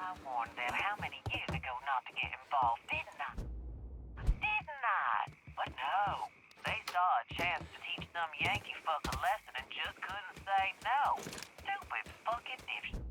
I warned them how many years ago not to get involved, didn't I? Didn't I? But no. They saw a chance to teach some Yankee fuck a lesson and just couldn't say no. Stupid fucking dipshit.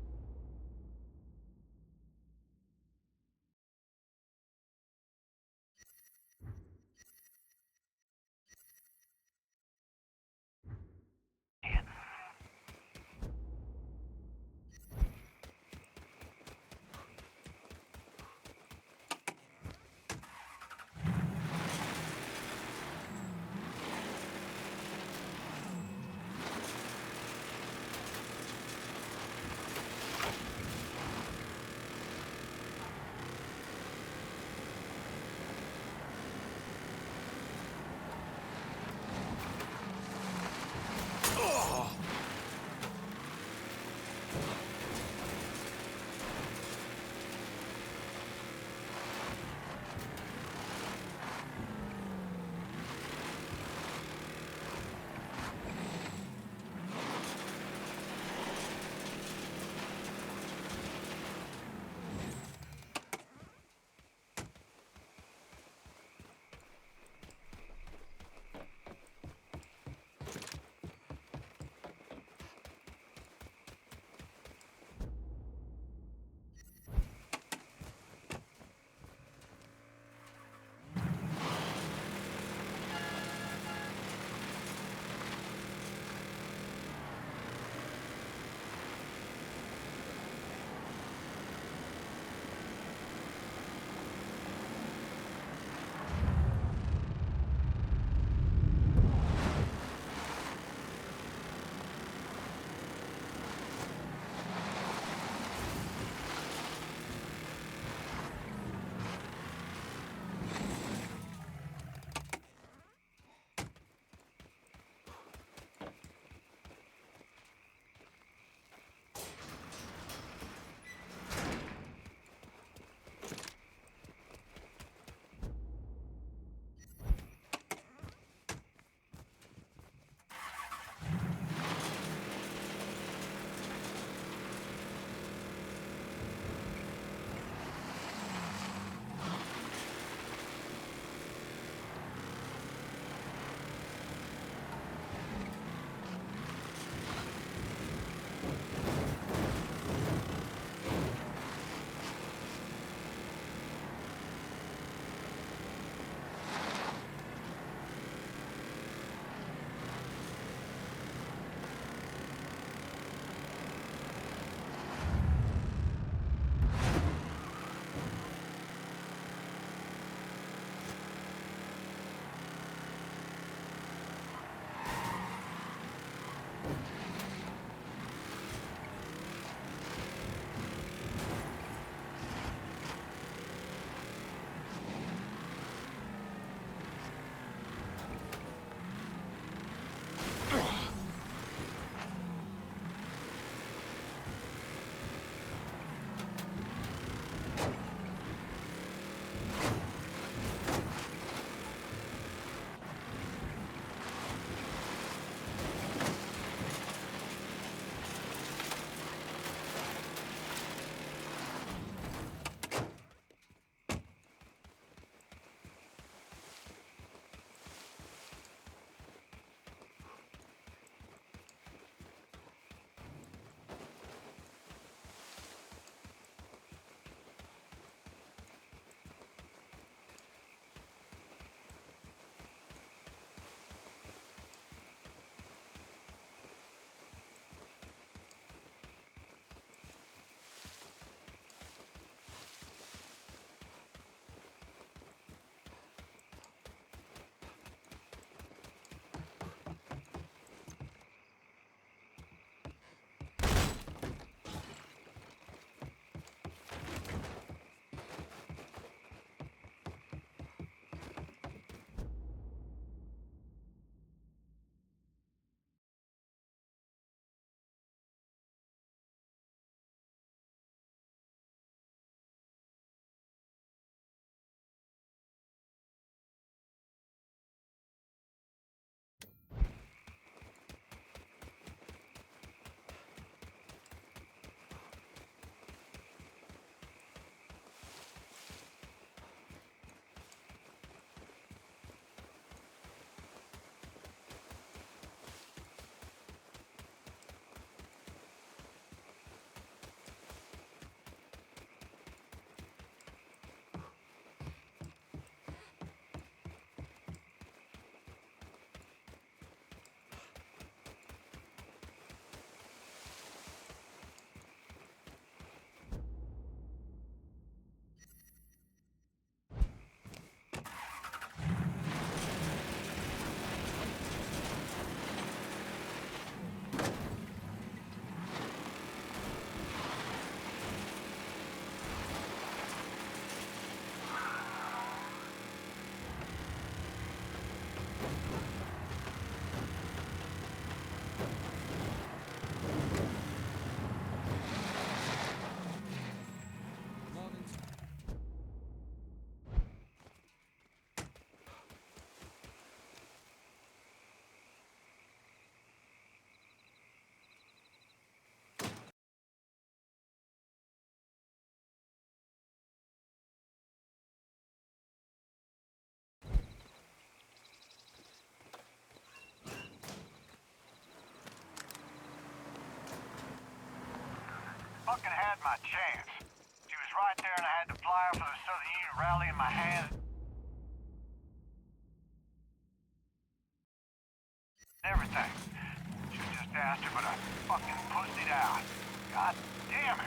fucking had my chance. She was right there and I had the flyer for the Southern Union rally in my hand. Everything. She just asked her, but I fucking pussied out. God damn it.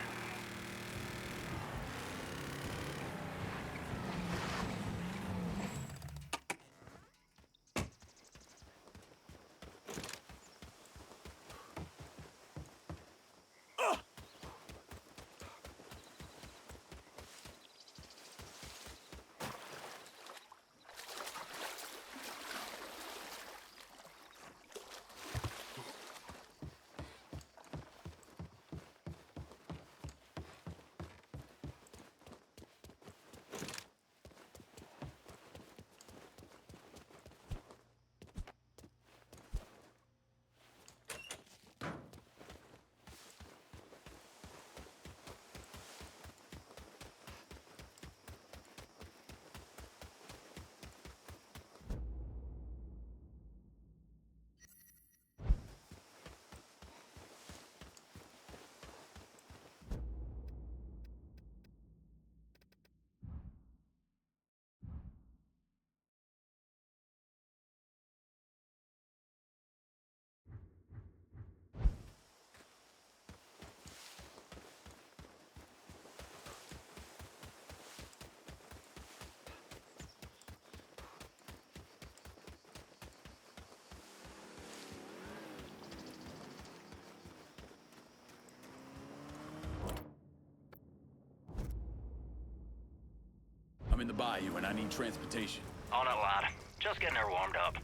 I'm in the bayou and I need transportation. On it, lad. Just getting her warmed up.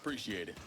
Appreciate it.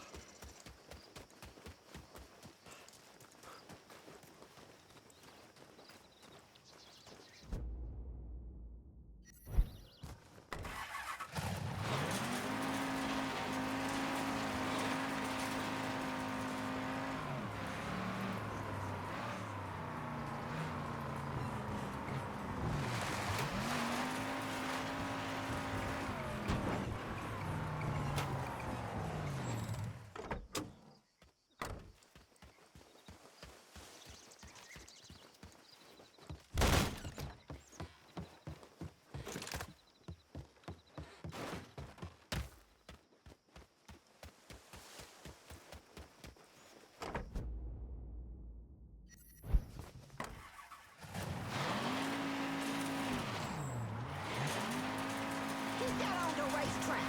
Get on the racetrack.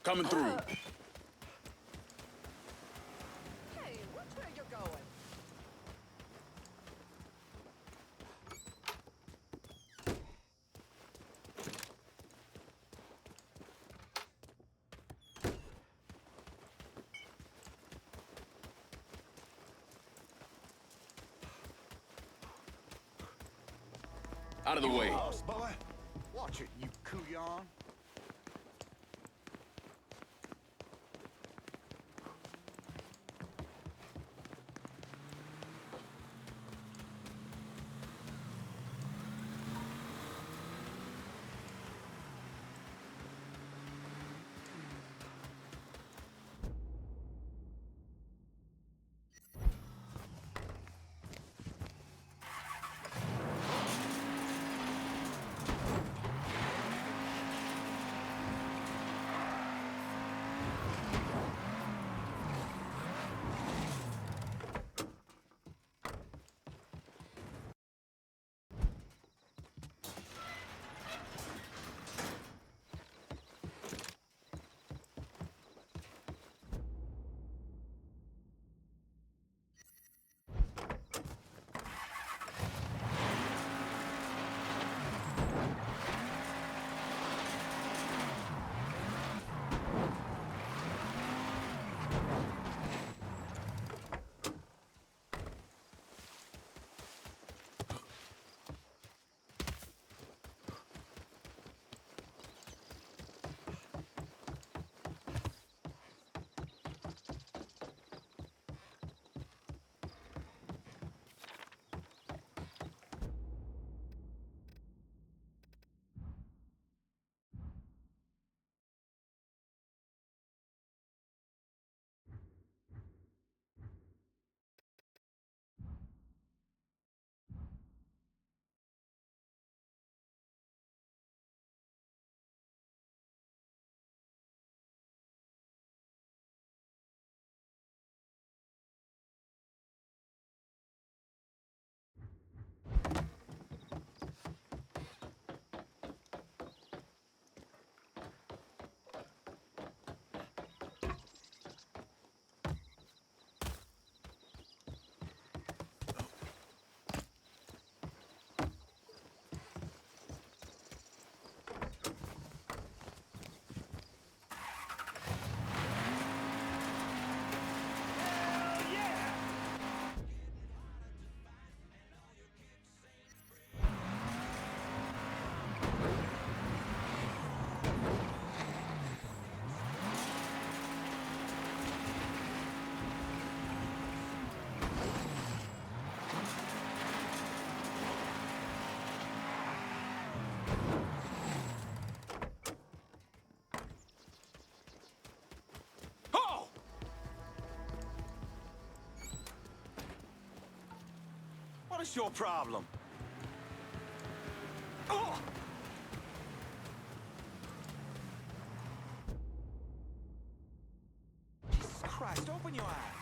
Coming through. Hey, which way you going? Out of the way. Boss boy, watch it, you couillon. What's your problem? Oh! Jesus Christ, open your eyes.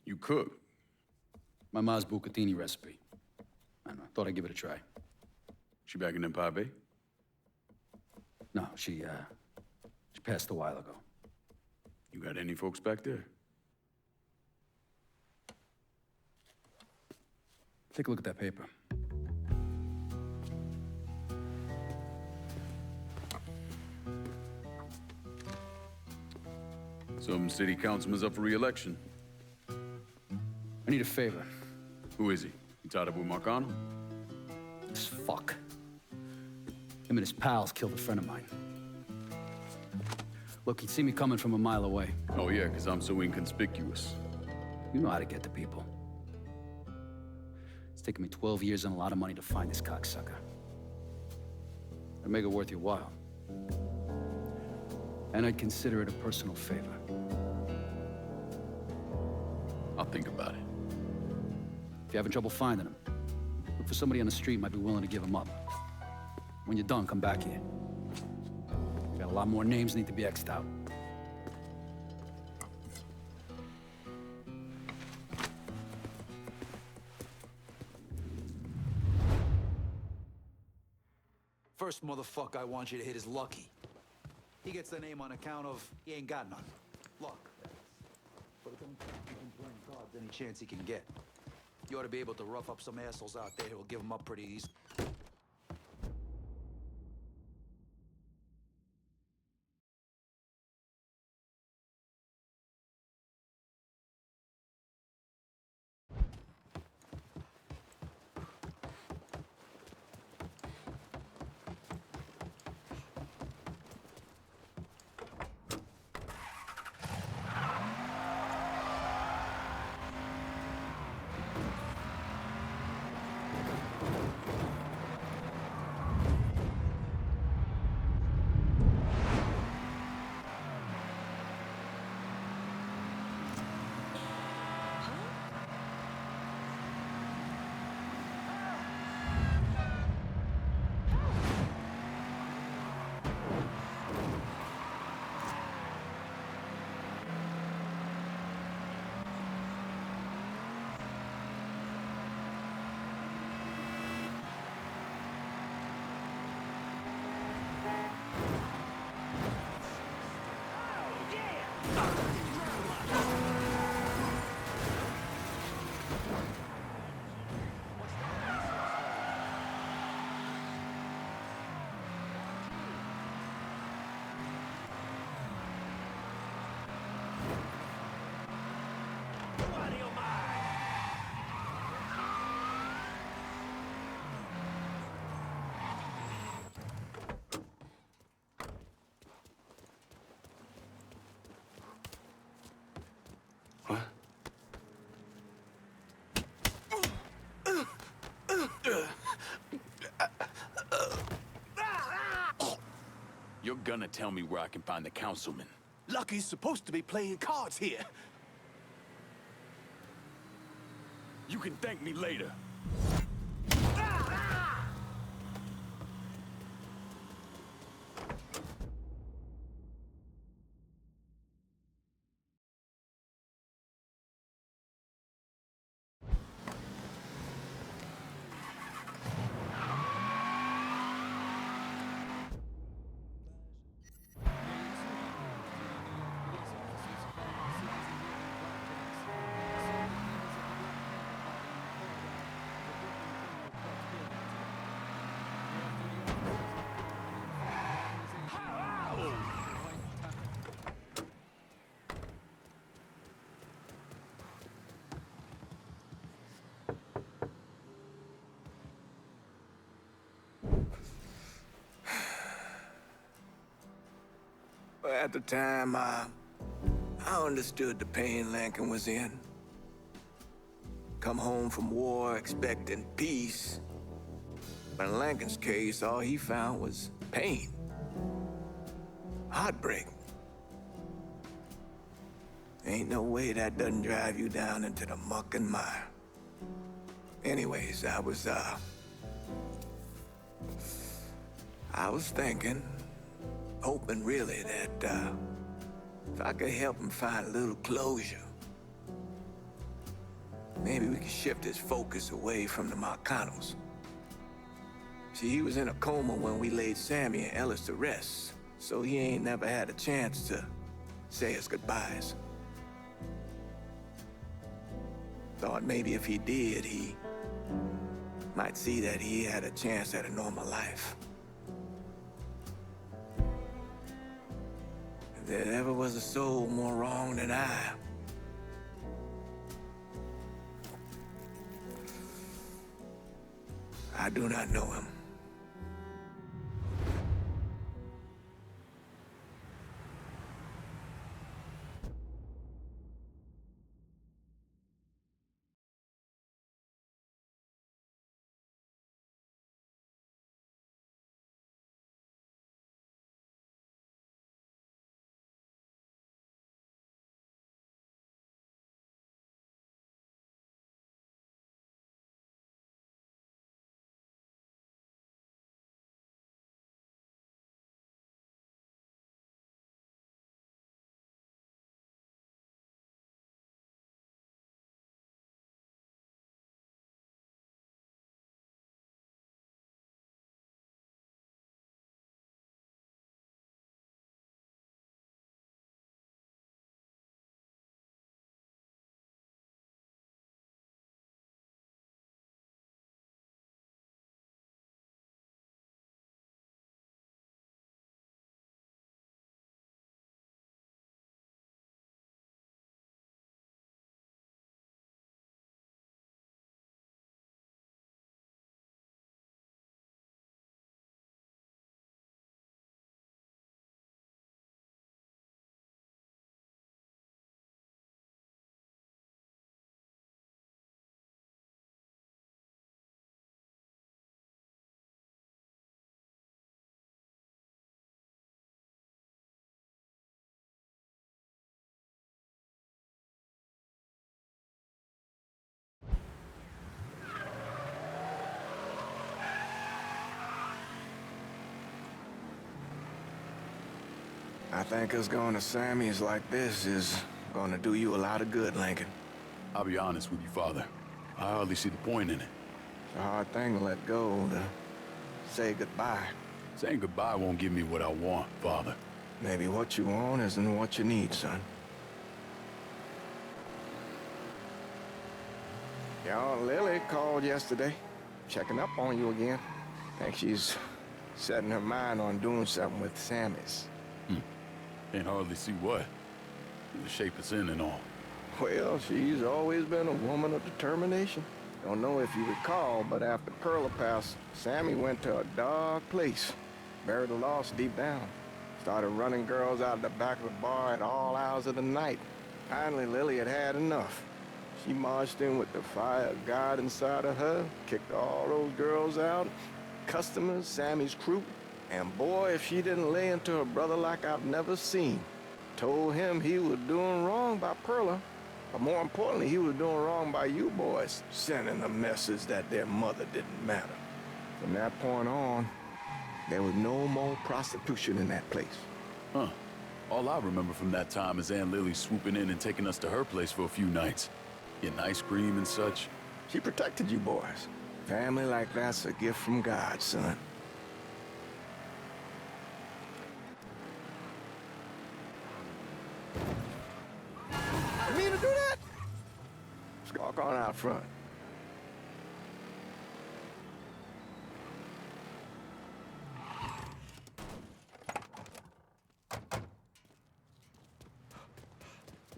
You cook? My ma's bucatini recipe. I don't know, thought I'd give it a try. She back in Empire Bay? No, she passed a while ago. You got any folks back there? Take a look at that paper. Some city councilman's up for re-election. I need a favor. Who is he? You tied up with Marcano? This fuck. Him and his pals killed a friend of mine. Look, he'd see me coming from a mile away. Oh yeah, because I'm so inconspicuous. You know how to get to people. It's taken me 12 years and a lot of money to find this cocksucker. I'd make it worth your while. And I'd consider it a personal favor. I'll think about it. If you're having trouble finding him, look for somebody on the street who might be willing to give him up. When you're done, come back here. Got a lot more names need to be X'd out. First motherfucker I want you to hit is Lucky. He gets the name on account of he ain't got none. Luck. But it don't count you can playing cards any chance he can get. You ought to be able to rough up some assholes out there who'll give them up pretty easy. What? You're gonna tell me where I can find the councilman. Lucky's supposed to be playing cards here. You can thank me later. At the time, I understood the pain Lincoln was in. Come home from war expecting peace. But in Lincoln's case, all he found was pain. Heartbreak. Ain't no way that doesn't drive you down into the muck and mire. Anyways, I was thinking, hoping really that if I could help him find a little closure, maybe we could shift his focus away from the Marcanos. See, he was in a coma when we laid Sammy and Ellis to rest, so he ain't never had a chance to say his goodbyes. Thought maybe if he did, he might see that he had a chance at a normal life. If there ever was a soul more wrong than I do not know him. I think us going to Sammy's like this is gonna do you a lot of good, Lincoln. I'll be honest with you, Father. I hardly see the point in it. It's a hard thing to let go, to say goodbye. Saying goodbye won't give me what I want, Father. Maybe what you want isn't what you need, son. Your Aunt Lily called yesterday, checking up on you again. Think she's setting her mind on doing something with Sammy's. Can't hardly see what. The shape it's in and all. Well, she's always been a woman of determination. Don't know if you recall, but after Perla passed, Sammy went to a dark place. Buried the lost deep down. Started running girls out the back of the bar at all hours of the night. Finally, Lily had had enough. She marched in with the fire of God inside of her, kicked all those girls out, customers, Sammy's crew. And boy, if she didn't lay into her brother like I've never seen. Told him he was doing wrong by Perla. But more importantly, he was doing wrong by you boys, sending a message that their mother didn't matter. From that point on, there was no more prostitution in that place. Huh. All I remember from that time is Aunt Lily swooping in and taking us to her place for a few nights. Getting ice cream and such. She protected you boys. Family like that's a gift from God, son. You mean to do that? Let's walk on out front.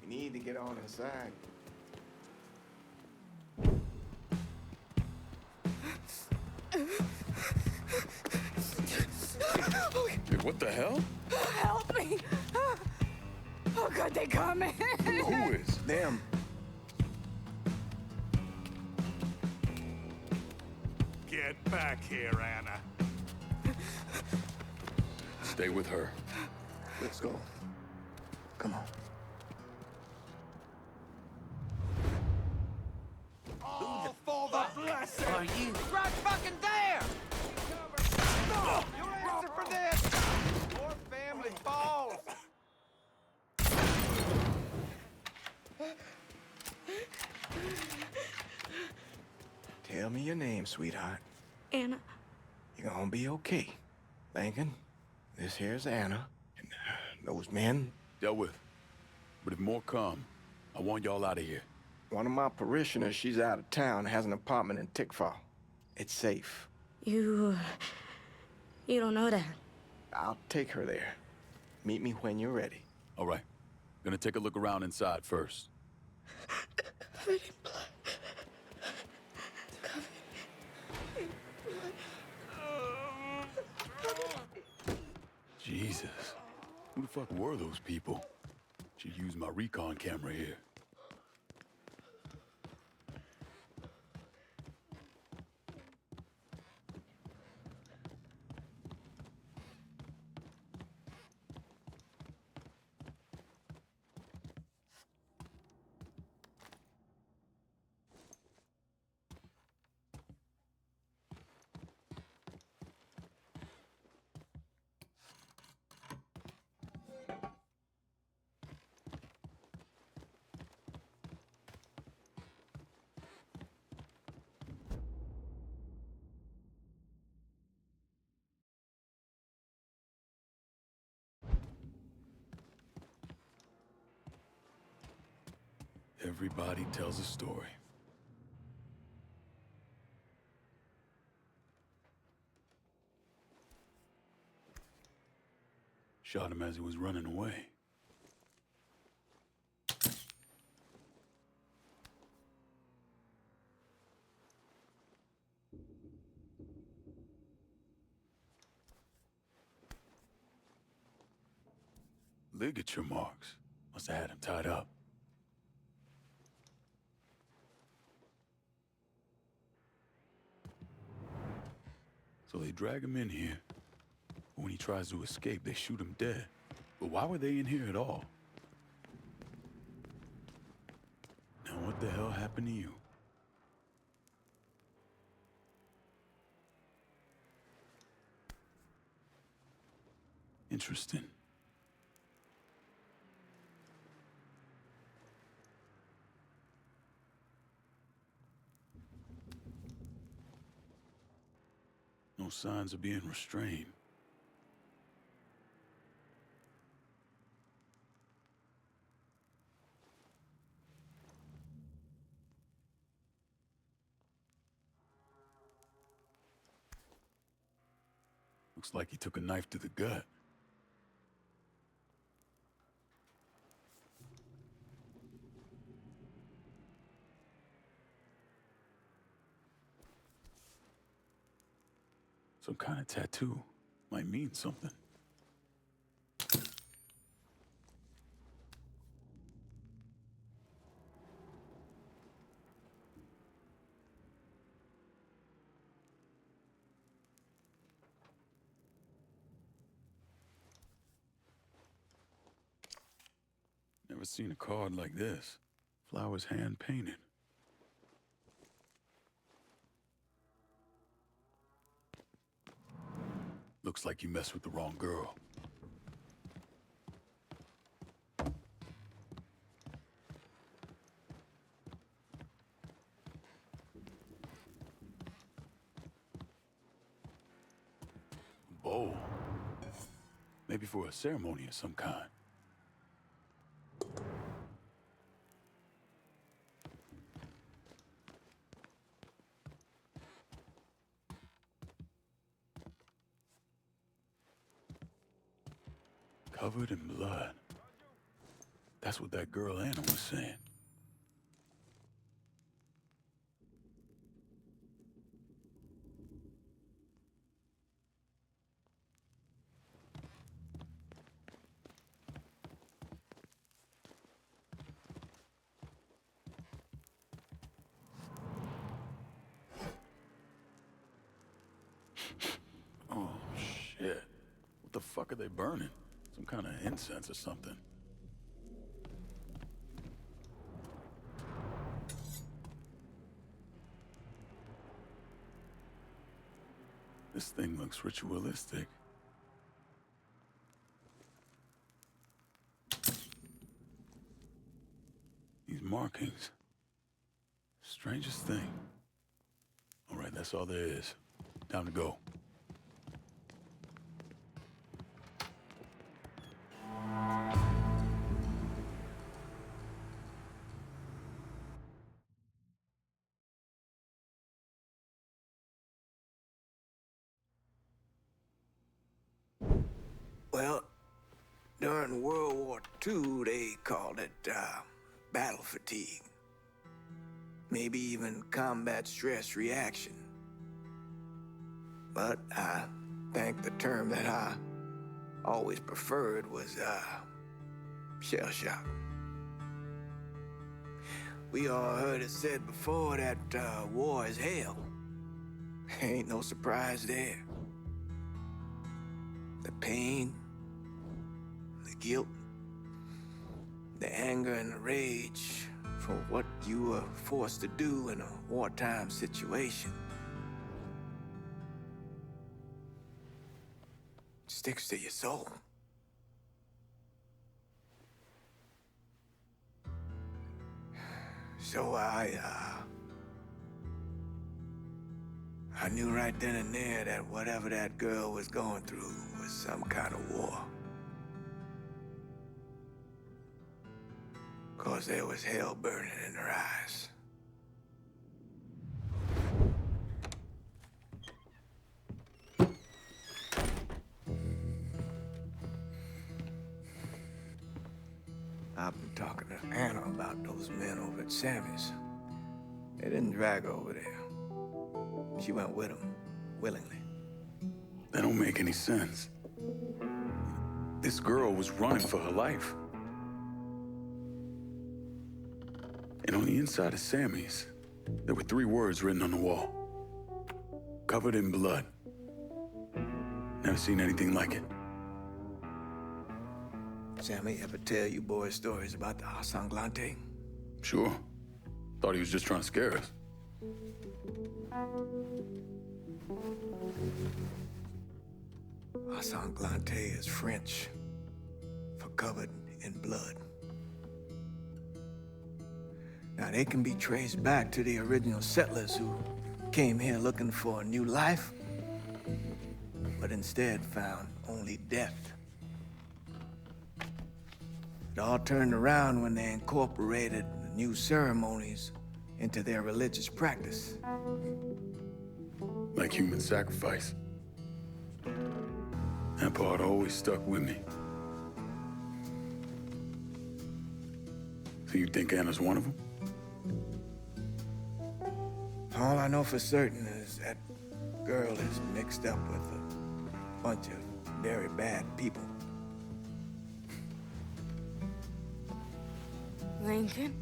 We need to get on inside. Hey, what the hell? Help me! Oh, God, they coming! Who is? Them. Get back here, Anna. Stay with her. Let's go. Come on. All for the blessing! Are you? Right fucking there! No! You'll answer for this! Your family falls! Tell me your name, sweetheart. Anna. You're gonna be okay. Lincoln, this here's Anna. And those men, Dealt with. But if more come, I want y'all out of here. one of my parishioners, she's out of town, has an apartment in Tickfall. It's safe. You don't know that. I'll take her there. Meet me when you're ready. All right. Gonna take a look around inside first. Covered in blood. Jesus. Who the fuck were those people? Should use my recon camera here. Everybody tells a story. Shot him as he was running away. Ligature marks. Must have had him tied up. So they drag him in here. But when he tries to escape, they shoot him dead. But why were they in here at all? Now what the hell happened to you? Interesting. signs of being restrained. Looks like he took a knife to the gut. Some kind of tattoo might mean something. Never seen a card like this. Flowers hand-painted. Looks like you messed with the wrong girl. Bowl. Maybe for a ceremony of some kind. Covered in blood. That's what that girl Anna was saying. Oh, shit. What the fuck are they burning? Some kind of incense or something. This thing looks ritualistic. These markings. Strangest thing. All right, that's all there is. Time to go. Well, during World War II, they called it battle fatigue. Maybe even combat stress reaction. But I think the term that I always preferred was shell shock. We all heard it said before that war is hell. Ain't no surprise there. The pain, the guilt, the anger and the rage for what you were forced to do in a wartime situation. Sticks to your soul. So I knew right then and there that whatever that girl was going through was some kind of war. 'Cause there was hell burning in her eyes. I've been talking to Anna about those men over at Sammy's. They didn't drag her over there. She went with them, willingly. That don't make any sense. This girl was running for her life. And on the inside of Sammy's, there were 3 words written on the wall. Covered in blood. Never seen anything like it. Sammy ever tell you boys stories about the Sanglante? Sure. Thought he was just trying to scare us. Sanglante is French for covered in blood. Now, they can be traced back to the original settlers who came here looking for a new life. but instead found only death. It all turned around when they incorporated the new ceremonies into their religious practice. Like human sacrifice. That part always stuck with me. So you think Anna's one of them? All I know for certain is that girl is mixed up with a bunch of very bad people. Lincoln?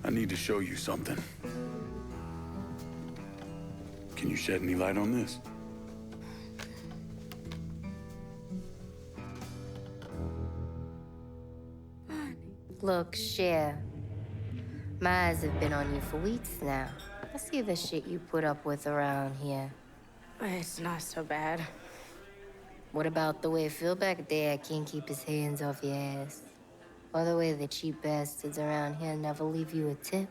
I need to show you something. Can you shed any light on this? Look, Cher. My eyes have been on you for weeks now. I see the shit you put up with around here. It's not so bad. What about the way Phil back there can't keep his hands off your ass? Or the way the cheap bastards around here never leave you a tip?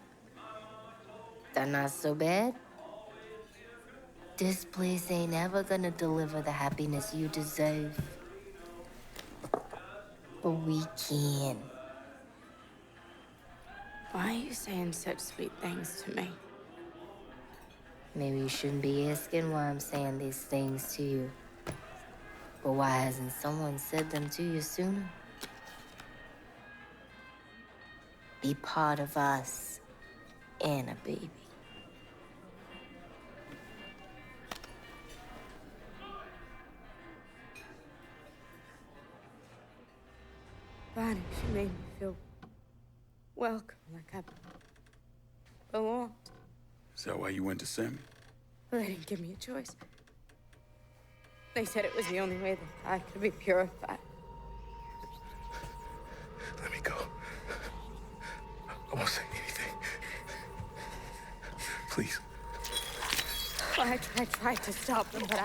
That not so bad? This place ain't ever gonna deliver the happiness you deserve. But we can. Why are you saying such sweet things to me? Maybe you shouldn't be asking why I'm saying these things to you. But why hasn't someone said them to you sooner? Be part of us, Anna, baby. Bonnie, she made me feel welcome, like I belonged. Is that why you went to Sammy? Well, they didn't give me a choice. They said it was the only way that I could be purified. Let me go. I won't say anything. Please. Well, I tried to stop them, but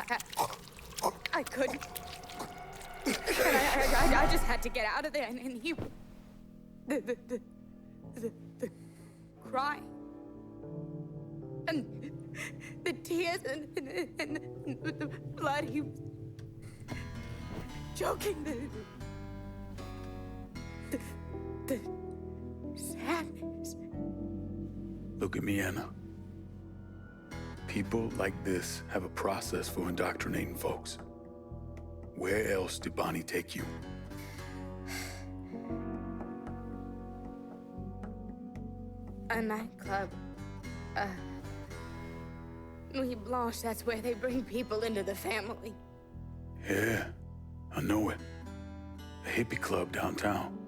I couldn't. And I just had to get out of there, and he... The crying. And the tears and the blood, he was choking the sadness. Look at me, Anna. People like this have a process for indoctrinating folks. Where else did Bonnie take you? A nightclub. Nuit Blanche, that's where they bring people into the family. Yeah, I know it. A hippie club downtown.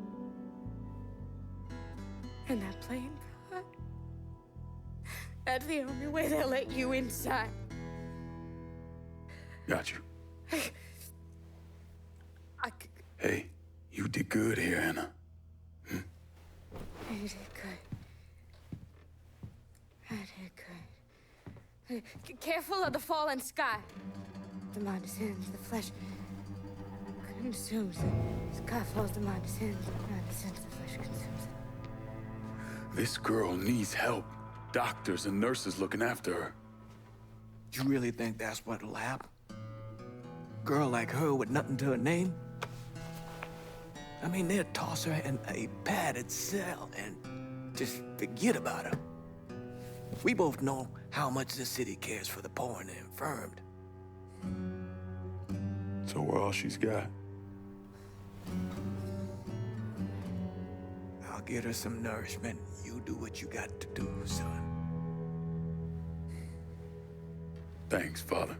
And that playing card? That's the only way they'll let you inside. Got you. I Hey, you did good here, Anna. did good. I did good. Careful of the fallen sky. The mind descends, the flesh consumes. The sky falls, the mind descends, the mind descends, the flesh consumes. This girl needs help. Doctors and nurses looking after her. You really think that's what'll happen? Girl like her with nothing to her name? I mean, they'll toss her in a padded cell and just forget about her. We both know how much the city cares for the poor and the infirmed. So we're all she's got. I'll get her some nourishment. You do what you got to do, son. Thanks, Father.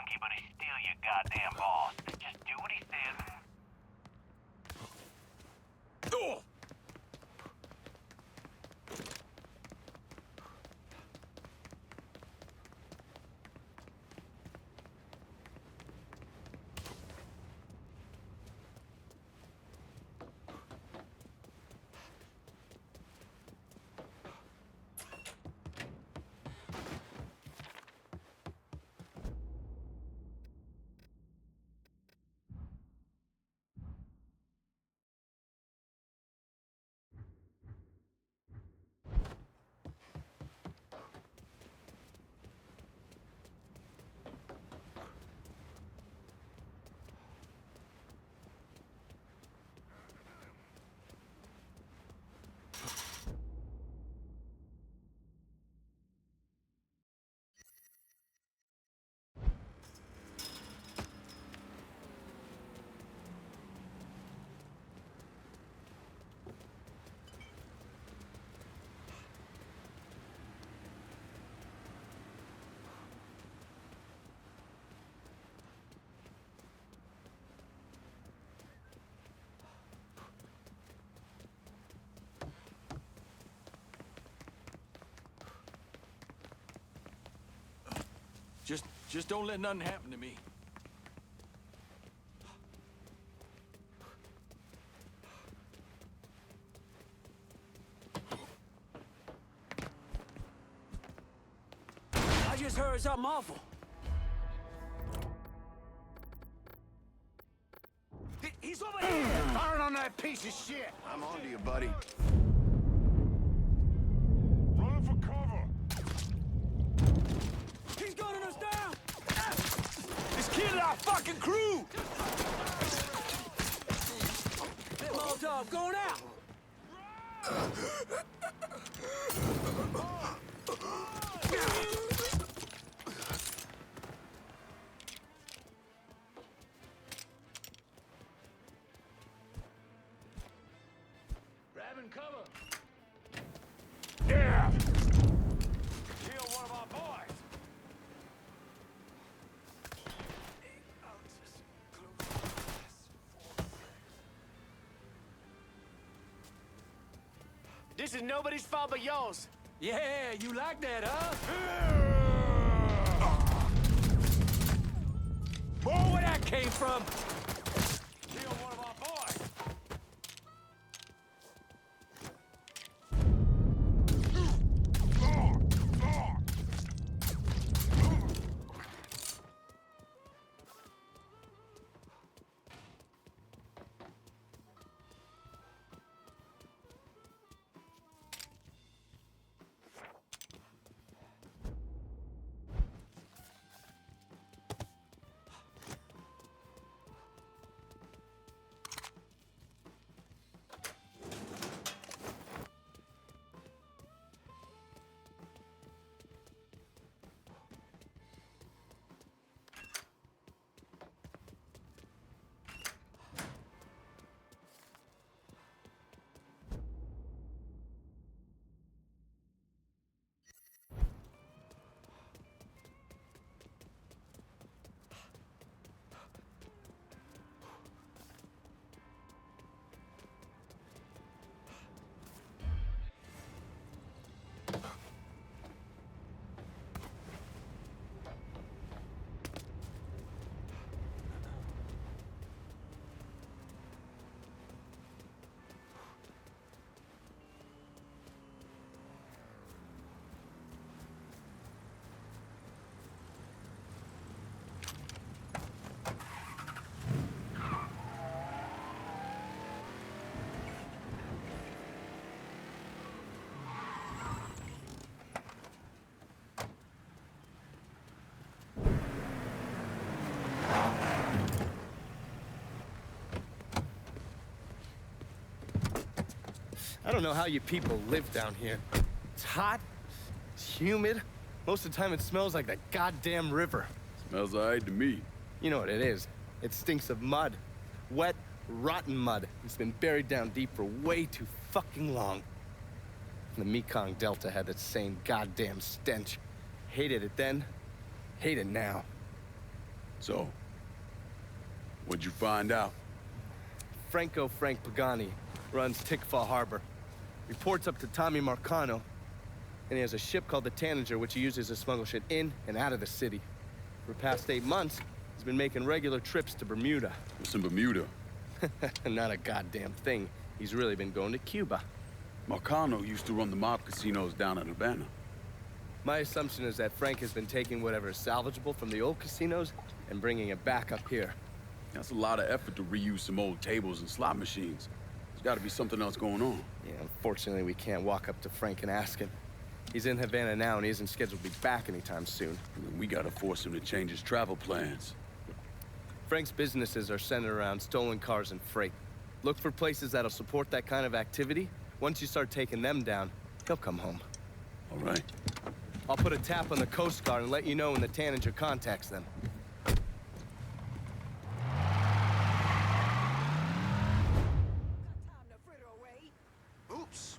junkie, but he's still your goddamn boss. Just do what he says. Oh! Just don't let nothing happen to me. I just heard something awful. He's over here! Fire on that piece of shit! I'm on to you, buddy. Running for cover! He's gunning us down! He's killing our fucking crew! That Molotov going out! Grabbing cover! Yeah! Kill one of our boys! This is nobody's fault but yours. Yeah, you like that, huh? More Where that came from? Kill one of our boys! I don't know how you people live down here. It's hot, it's humid. Most of the time it smells like the goddamn river. Smells alright to me. You know what it is. It stinks of mud. Wet, rotten mud. It's been buried down deep for way too fucking long. The Mekong Delta had that same goddamn stench. Hated it then, hate it now. So, what'd you find out? Frank Pagani runs Tikfa Harbor. Reports up to Tommy Marcano, and he has a ship called the Tanager, which he uses to smuggle shit in and out of the city. For the past 8 months, he's been making regular trips to Bermuda. What's in Bermuda? Not a goddamn thing. He's really been going to Cuba. Marcano used to run the mob casinos down in Havana. My assumption is that Frank has been taking whatever is salvageable from the old casinos and bringing it back up here. That's a lot of effort to reuse some old tables and slot machines. There's gotta be something else going on. Yeah, unfortunately, we can't walk up to Frank and ask him. He's in Havana now, and he isn't scheduled to be back anytime soon. And we gotta force him to change his travel plans. Frank's businesses are centered around stolen cars and freight. Look for places that'll support that kind of activity. Once you start taking them down, he'll come home. All right. I'll put a tap on the Coast Guard and let you know when the Tanager contacts them. Oops.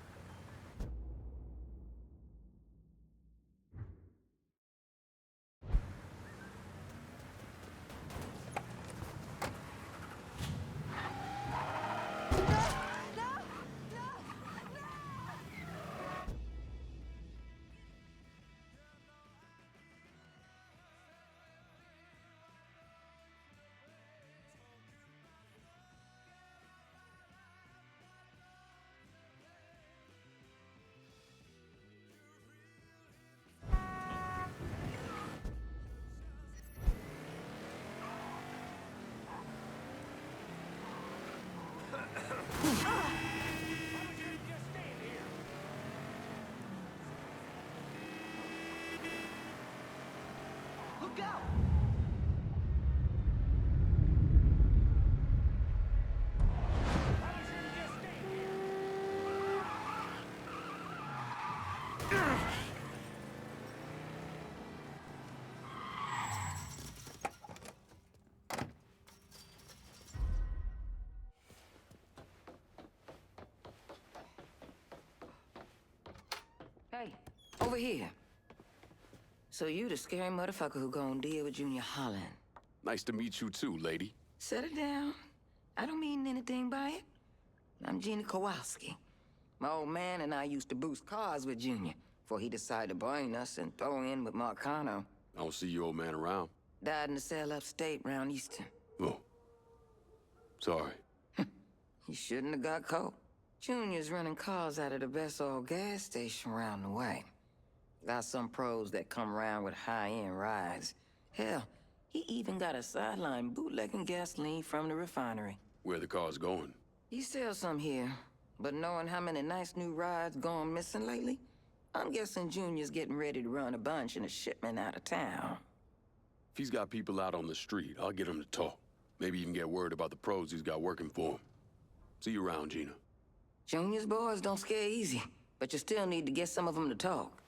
Look out! Hey, over here. So you the scary motherfucker who gonna deal with Junior Holland. Nice to meet you too, lady. Set it down. I don't mean anything by it. I'm Gina Kowalski. My old man and I used to boost cars with Junior before he decided to brain us and throw in with Marcano. I don't see your old man around. Died in the cell upstate round Easton. Oh. Sorry. He shouldn't have got caught. Junior's running cars out of the best old gas station around the way. Got some pros that come around with high-end rides. Hell, he even got a sideline bootlegging gasoline from the refinery. Where the car's going? He sells some here, but knowing how many nice new rides gone missing lately, I'm guessing Junior's getting ready to run a bunch in a shipment out of town. If he's got people out on the street, I'll get him to talk. Maybe even get word about the pros he's got working for him. See you around, Gina. Junior's boys don't scare easy, but you still need to get some of them to talk.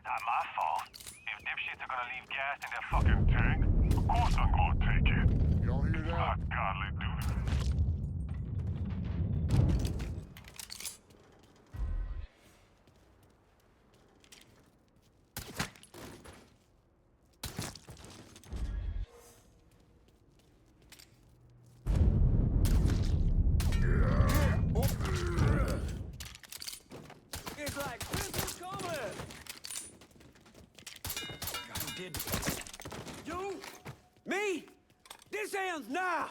Not my fault. If dipshits are gonna leave gas in their fucking tank, of course I'm gonna take it. Y'all hear that? Ah, godly dude. hands now!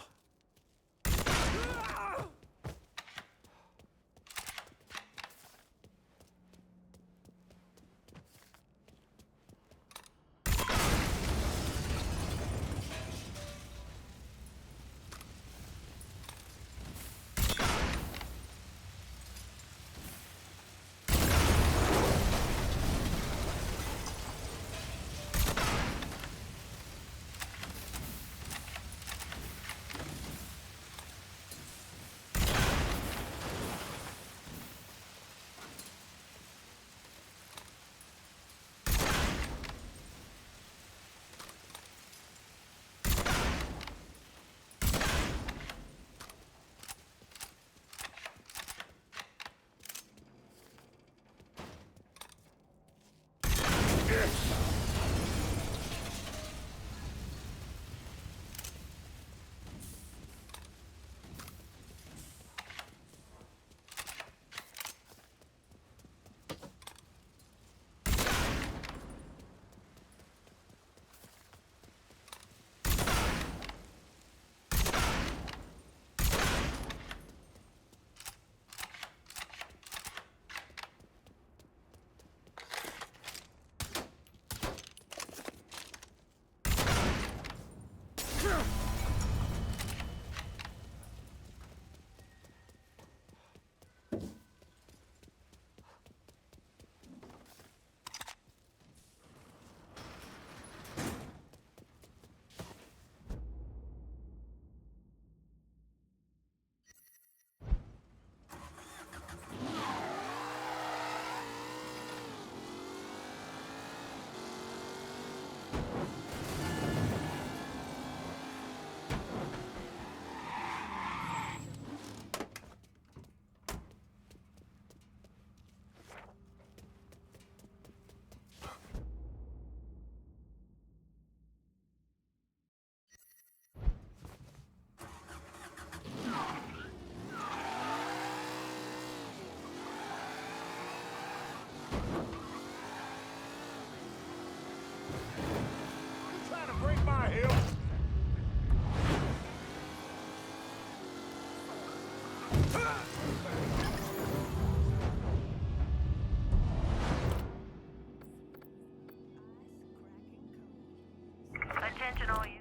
Attention all you.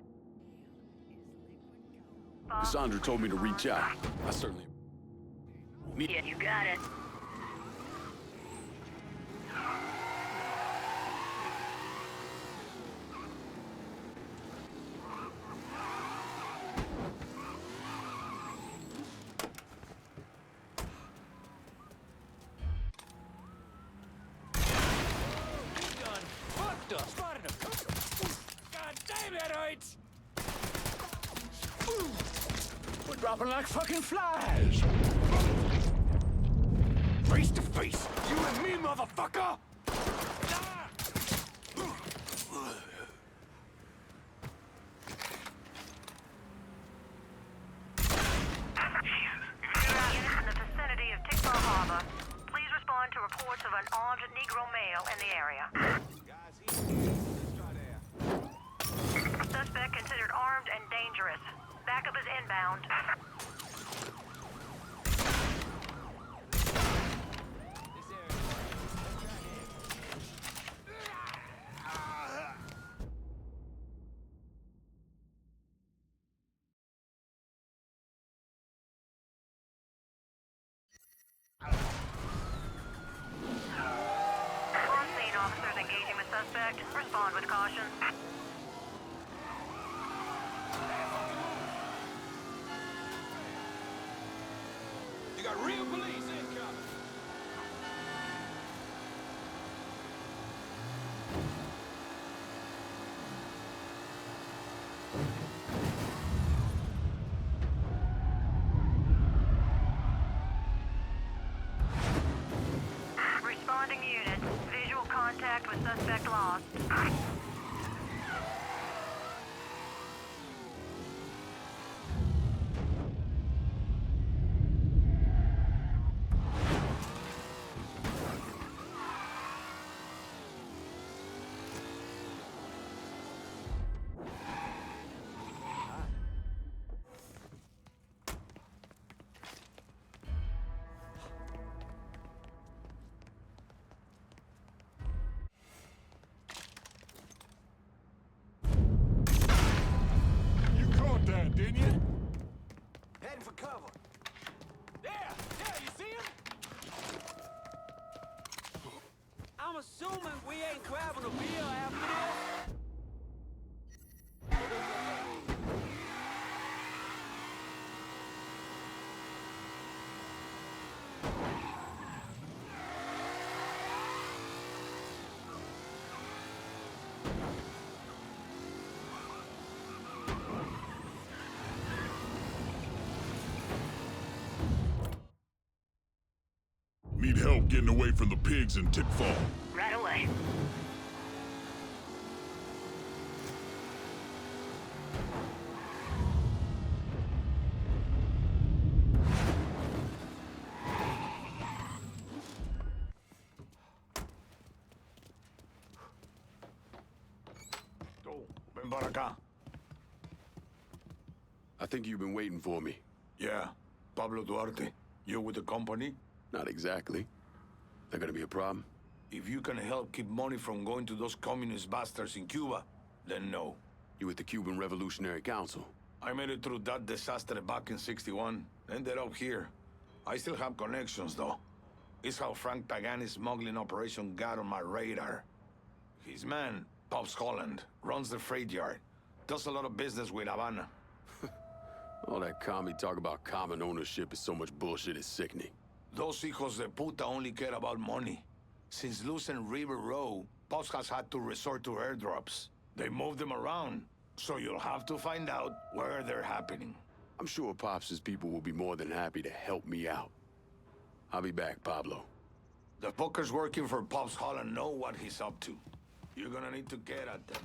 Cassandra told me to reach out. I certainly... Yeah, you got it. We're dropping like fucking flies. Face to face, you and me, motherfucker! Reports of an armed Negro male in the area. Suspect considered armed and dangerous. Backup is inbound. Officers engaging with suspect. Respond with caution. You got real police incoming. Responding units. Visual contact with suspect lost. cover. There, you see him? I'm assuming we ain't grabbing a beer after this. Need help getting away from the pigs and Tickfall. Right away. Ven para acá. I think you've been waiting for me. Yeah, Pablo Duarte. You with the company? Not exactly. That gonna be a problem? If you can help keep money from going to those communist bastards in Cuba, then no. You with the Cuban Revolutionary Council? I made it through that disaster back in '61. Ended up here. I still have connections, though. It's how Frank Pagani's smuggling operation got on my radar. His man, Pops Holland, runs the freight yard. Does a lot of business with Havana. All that commie talk about common ownership is so much bullshit, it's sickening. Those hijos de puta only care about money. Since losing River Row, Pops has had to resort to airdrops. They move them around, so you'll have to find out where they're happening. I'm sure Pops' people will be more than happy to help me out. I'll be back, Pablo. The fuckers working for Pops Holland know what he's up to. You're gonna need to get at them.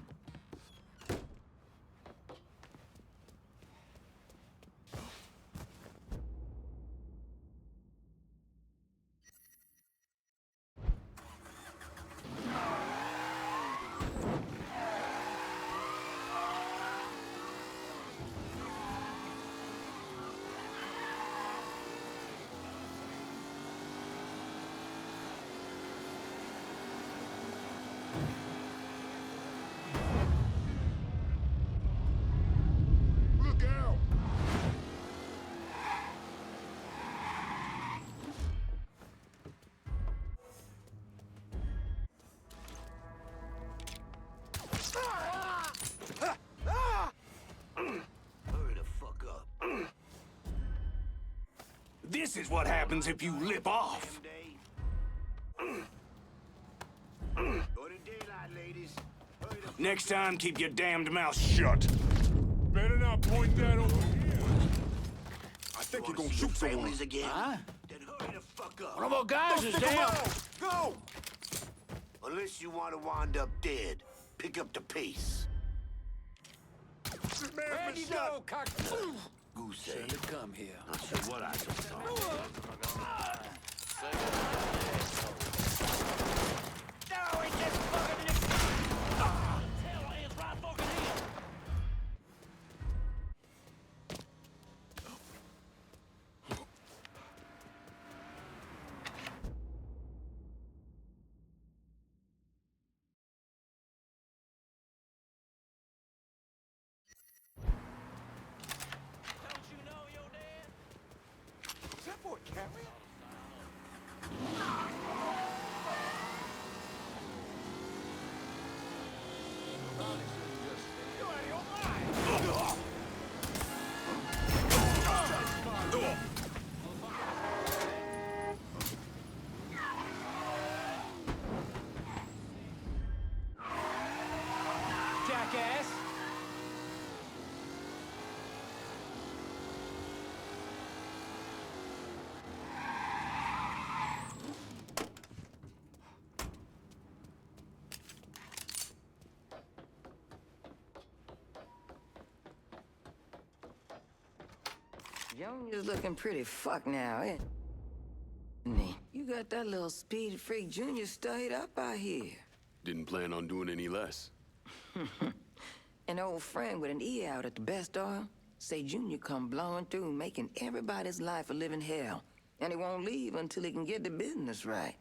Look out! Hurry the fuck up. This is what happens if you lip off. Next time, keep your damned mouth shut. Better not point that over here. I think you're gonna shoot someone. Again? Huh? Then hurry the fuck up. One of our guys is down. Go! Unless you want to wind up dead, pick up the pace. This man Where'd been you shot. go, cock? Goose egg. Shouldn't have come here. I'll see what I can do. No, he just fucking in the... Tail is right fucking here. Don't you know you're dead? Is that boy carrying? Jackass! Junior's looking pretty fucked now, ain't he? You got that little speed freak Junior stayed up out here. Didn't plan on doing any less. An old friend with an E out at the best oil say Junior come blowing through, making everybody's life a living hell. And he won't leave until he can get the business right.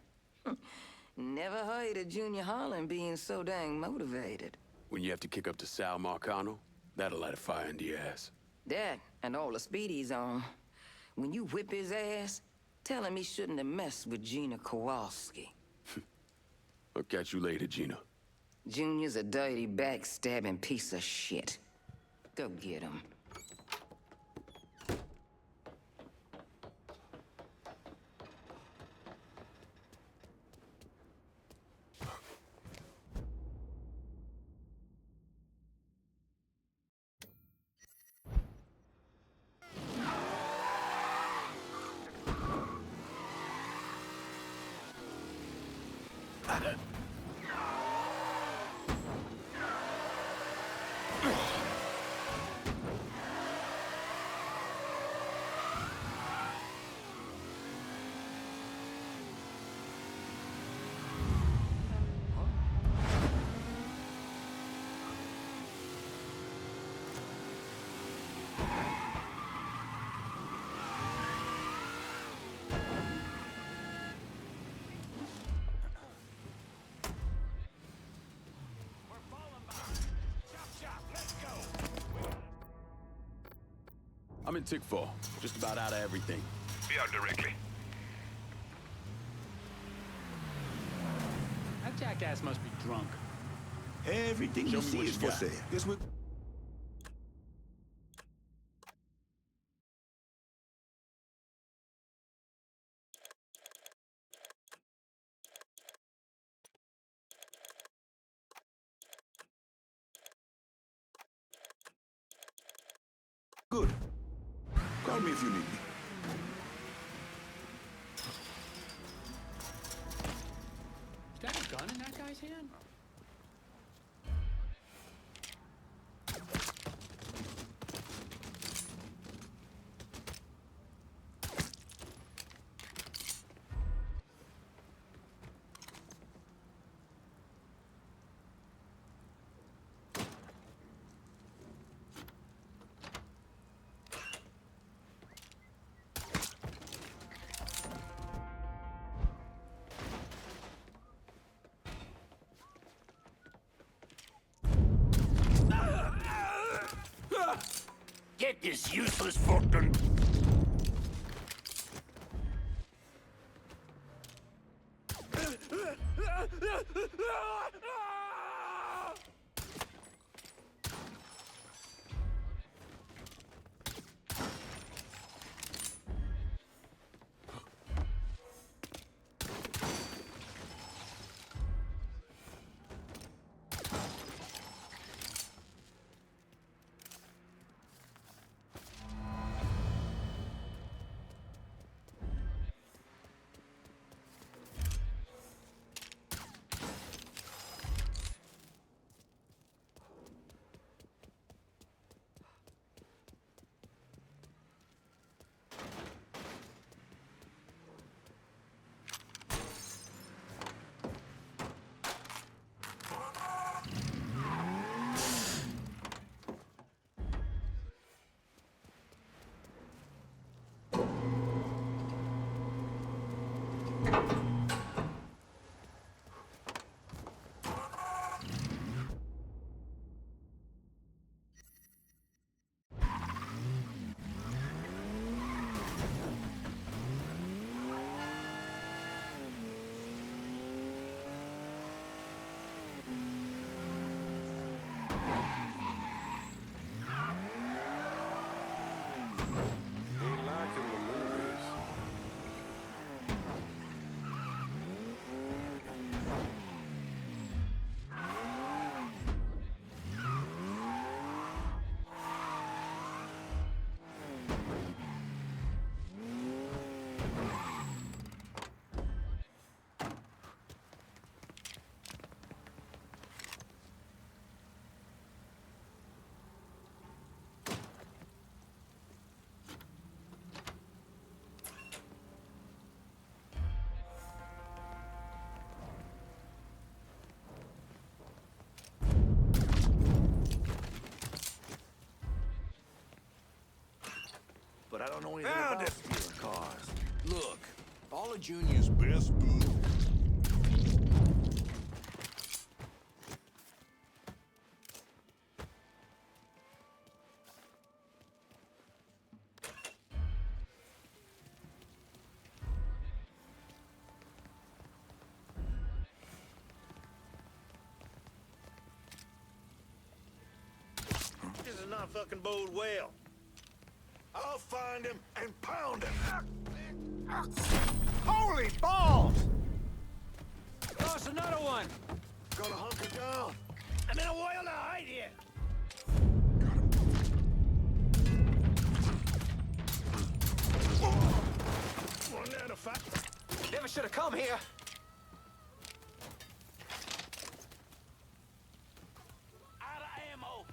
Never heard of Junior Holland being so dang motivated. When you have to kick up to Sal Marcano, that'll light a fire into your ass. That, and all the speedies on. when you whip his ass, tell him he shouldn't have messed with Gina Kowalski. I'll catch you later, Gina. Junior's a dirty, backstabbing piece of shit. Go get him. I'm in Tickfall, just about out of everything. Be out directly. That jackass must be drunk. Everything Show you me see what is you for got. sale. Guess what? Good. Call me if you need me. Is that a gun in that guy's hand? Get this useless fucking... But I don't know anything about stealing cars. Look, all of Junior's best booze. not fucking bode well. I'll find him and pound him. Holy balls! Lost another one. Gotta hunker down. I'm in a while to hide here. One down to fight. Never should have come here. Out of ammo.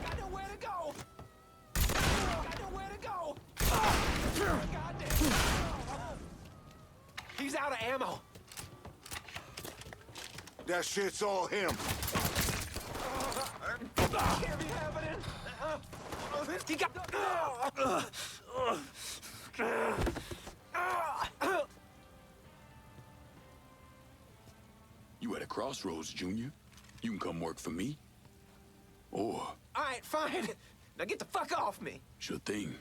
Got nowhere to go. Got nowhere to go. Goddamn. He's out of ammo. That shit's all him. Can't be happening. He got. You at a crossroads, Junior. You can come work for me. Or... All right, fine. Now get the fuck off me. Sure thing.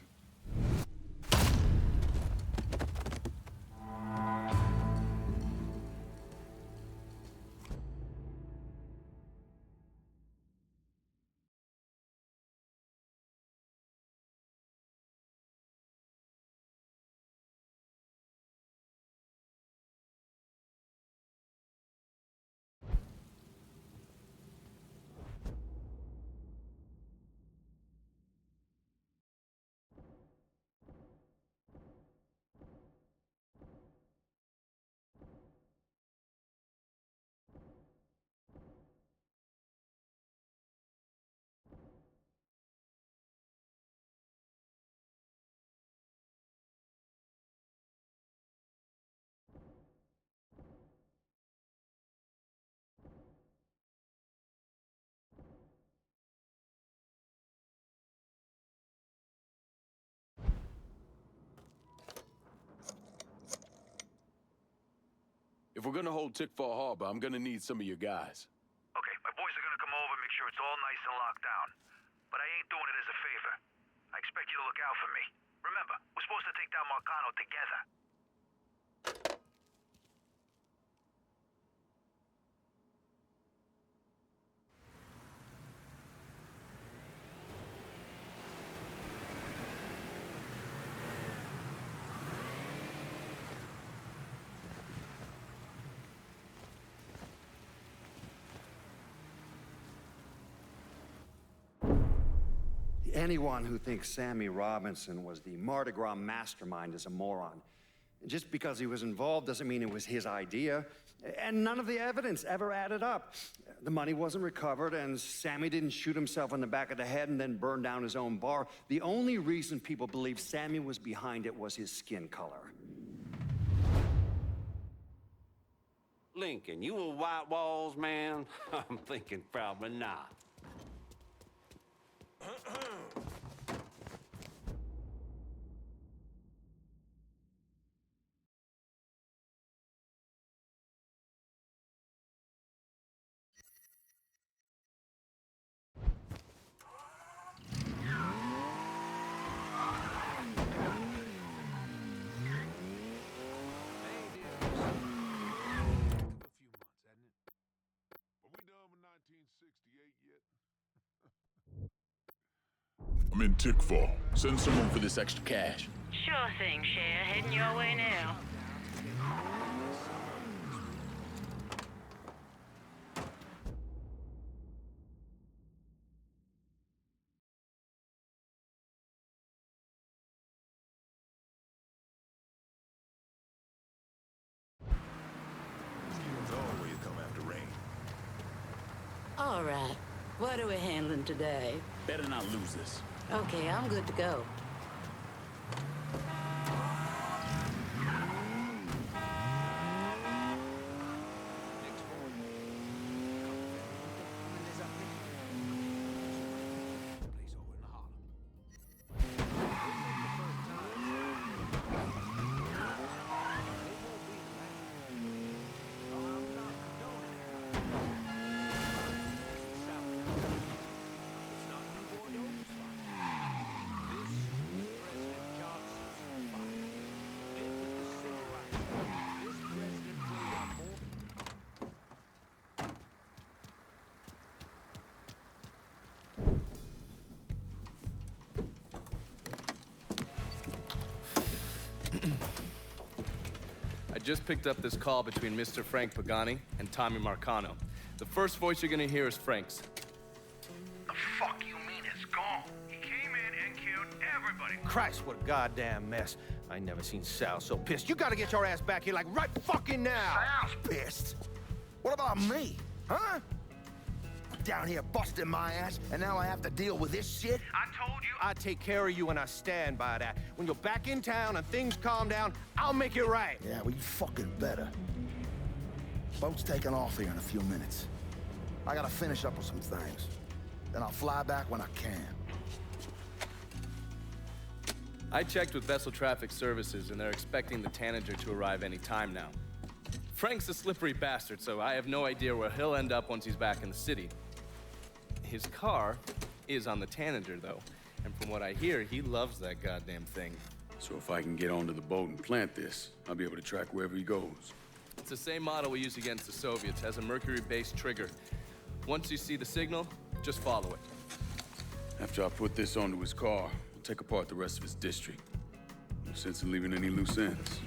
If we're gonna hold Tickfall Harbor, I'm gonna need some of your guys. Okay, my boys are gonna come over and make sure it's all nice and locked down. But I ain't doing it as a favor. I expect you to look out for me. Remember, we're supposed to take down Marcano together. Anyone who thinks Sammy Robinson was the Mardi Gras mastermind is a moron. Just because he was involved doesn't mean it was his idea. And none of the evidence ever added up. The money wasn't recovered, and Sammy didn't shoot himself in the back of the head and then burn down his own bar. The only reason people believe Sammy was behind it was his skin color. Lincoln, you a white walls man? I'm thinking probably not. I'm in Tickfall. Send someone for this extra cash. Sure thing, Cher. Heading your way now. It's always come after rain. All right. What are we handling today? Better not lose this. Okay, I'm good to go. I just picked up this call between Mr. Frank Pagani and Tommy Marcano. The first voice you're gonna hear is Frank's. The fuck you mean it's gone? He came in and killed everybody. Christ, what a goddamn mess. I ain't never seen Sal so pissed. You gotta get your ass back here like right fucking now. Sal's pissed? What about me? Huh? I'm down here busting my ass, and now I have to deal with this shit? I told you. I take care of you, and I stand by that. When you're back in town and things calm down, I'll make it right. Yeah, well, you fucking better. Boat's taking off here in a few minutes. I gotta finish up with some things. Then I'll fly back when I can. I checked with Vessel Traffic Services, and they're expecting the Tanager to arrive any time now. Frank's a slippery bastard, so I have no idea where he'll end up once he's back in the city. His car is on the Tanager, though, and from what I hear, he loves that goddamn thing. So if I can get onto the boat and plant this, I'll be able to track wherever he goes. It's the same model we used against the Soviets, has a mercury-based trigger. Once you see the signal, just follow it. After I put this onto his car, I'll take apart the rest of his district. No sense in leaving any loose ends.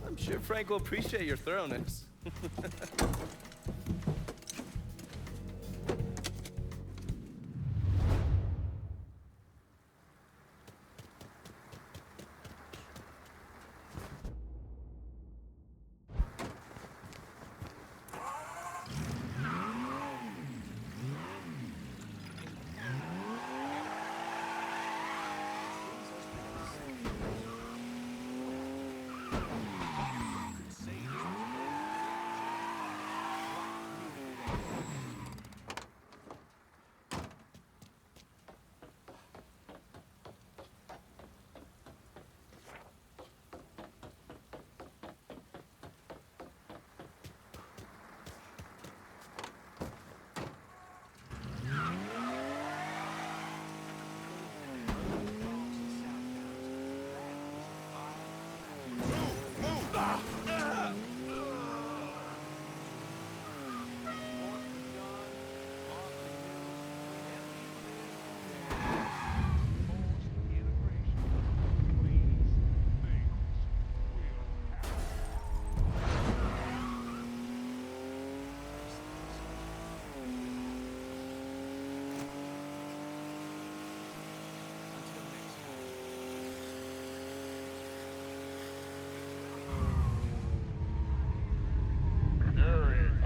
I'm sure Frank will appreciate your thoroughness.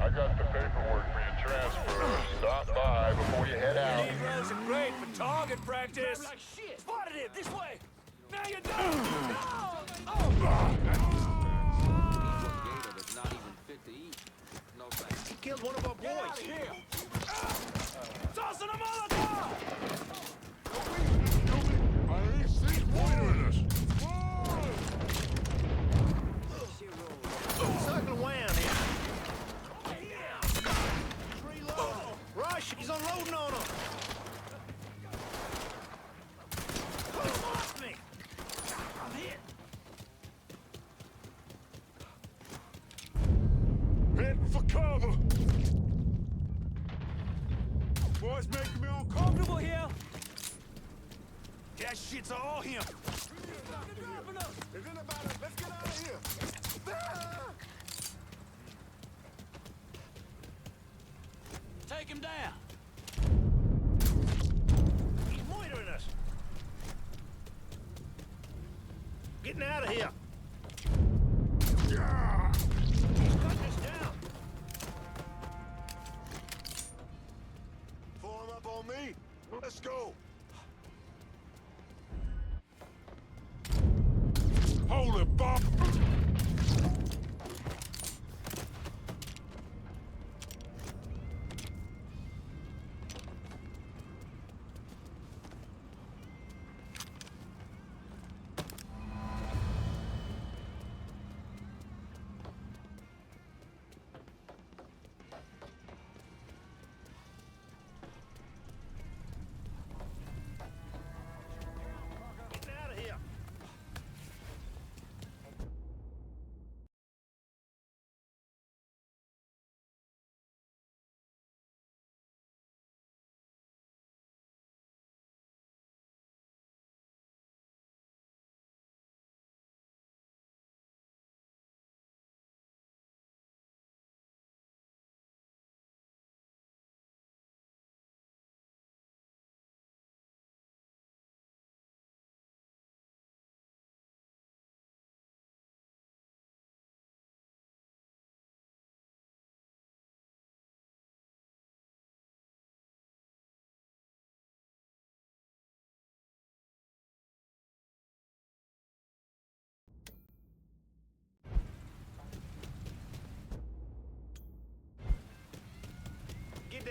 I got the paperwork for your transfer. Stop by before you head out. Negroes are great for target practice. Like shit. Spotted him. This way. Now you're done. No! Oh! Gator that's not even fit to eat. No thanks. He killed one of our boys. Get out of here. Tossing a Molotov! I ain't seen pointer in us. Circling around here. Rush! He's unloading on him! Put him off me! I'm hit! Heading for cover. Boys making me uncomfortable here. That shit's all him. Is anybody? Let's get out of here. Take him down. He's moitering us. Getting out of here! Yeah. He's cutting us down! Form up on me. Let's go. Hold it, Bob.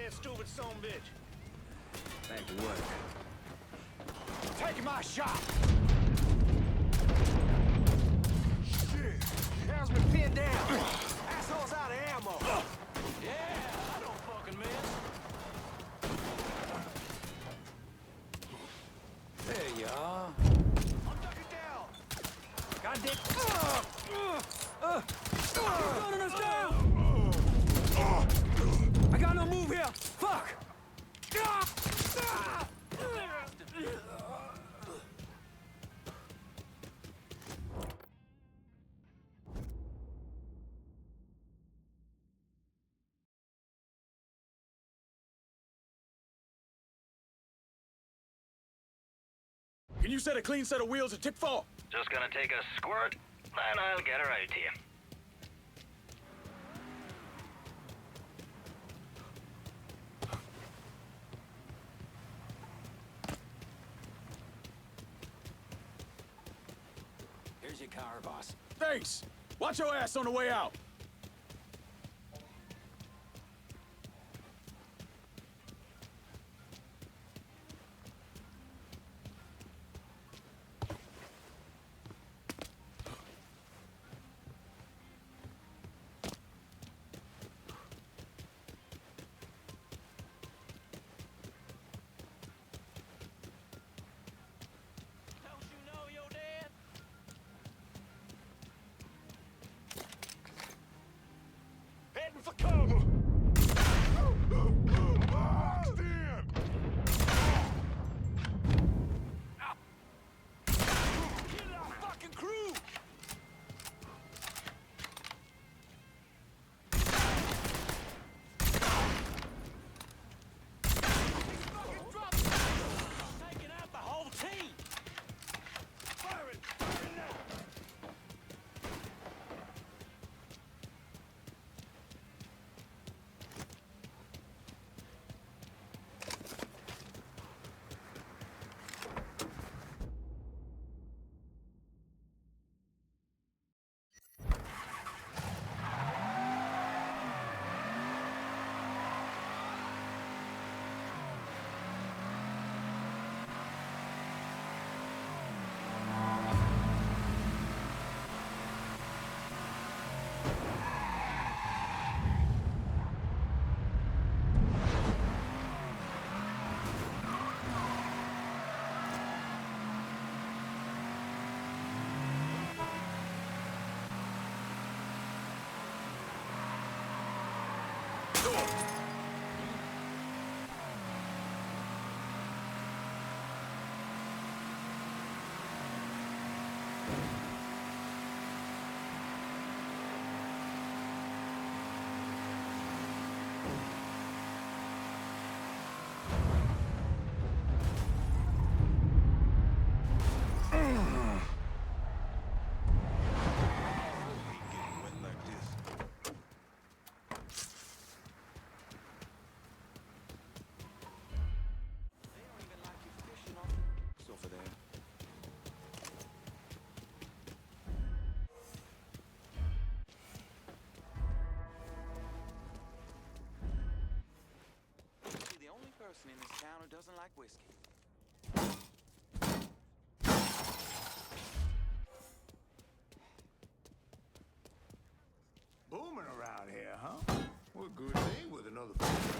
there, stupid son of a bitch. Back to work. Taking my shot. Shit. How's me pinned down? Asshole's out of ammo. Yeah, I don't fucking miss. There you are. I'm ducking down. Goddamn. You're running us down. I got no move here. Fuck. Can you set a clean set of wheels at Tick-Fall? Just gonna take a squirt, and I'll get her out to you. Here's your car, boss. Thanks! Watch your ass on the way out! Heading for cover! Kill our fucking crew! Taking out the whole team! Fire it! Fire it now! person in this town who doesn't like whiskey. Booming around here, huh? What good thing with another person.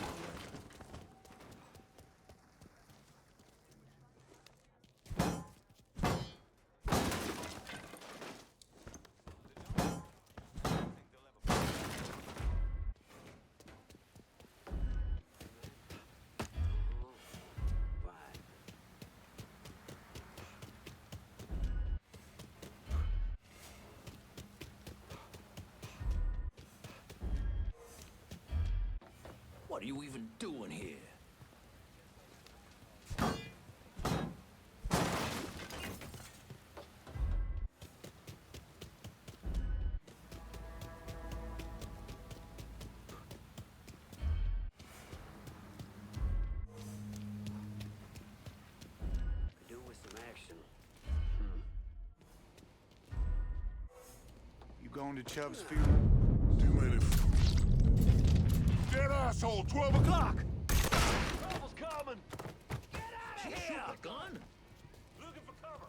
What are you even doing here? Could do with some action. You going to Chubb's funeral? Too many. Dead asshole, 12 o'clock! coming! Get out of here! Shoot a gun? Looking for cover.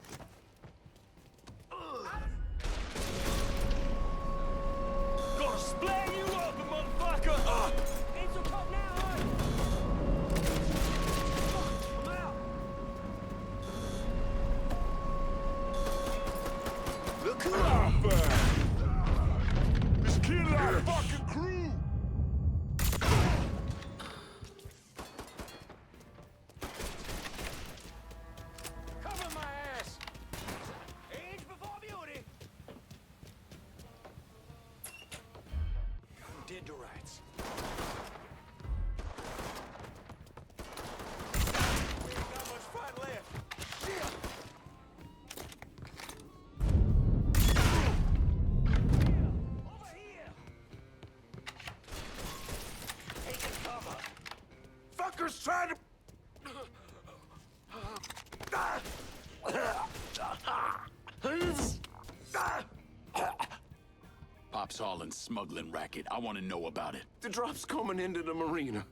Gonna splat you open, motherfucker! Ain't so tough now, are you? I'm out. Look who I found! This kid our fucking crew! Cover my ass! Age before beauty! Dead to rights. We ain't got much fight left. Shit! Over here! Taking cover. Fuckers trying to... Pop's hauling smuggling racket. I want to know about it. The drop's coming into the marina.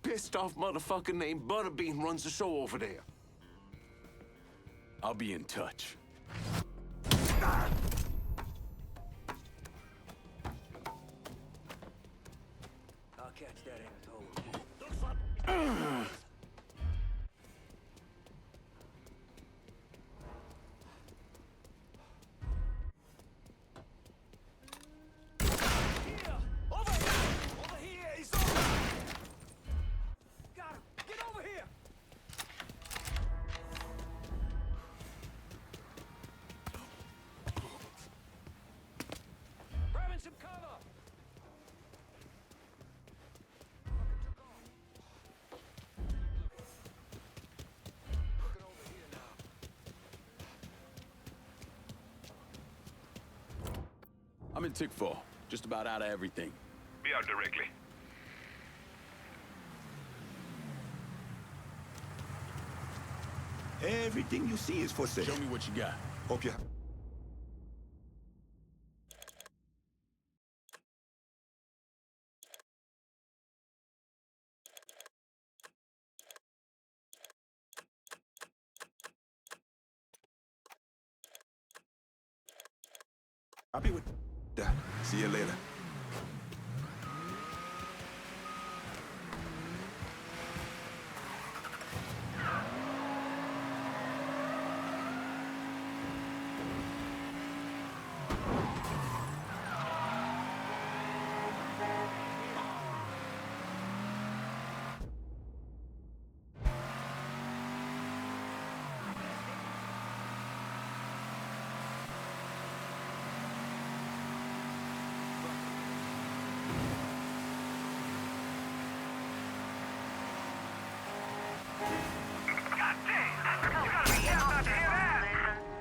Pissed off motherfucker named Butterbean runs the show over there. I'll be in touch. I'll catch that asshole. Over here! He's over! Got him! Get over here! Grabbing some cover! I'm in Tickfall. Just about out of everything. Be out directly. Everything you see is for sale. Show me what you got. Hope you... I'll be with... See you later.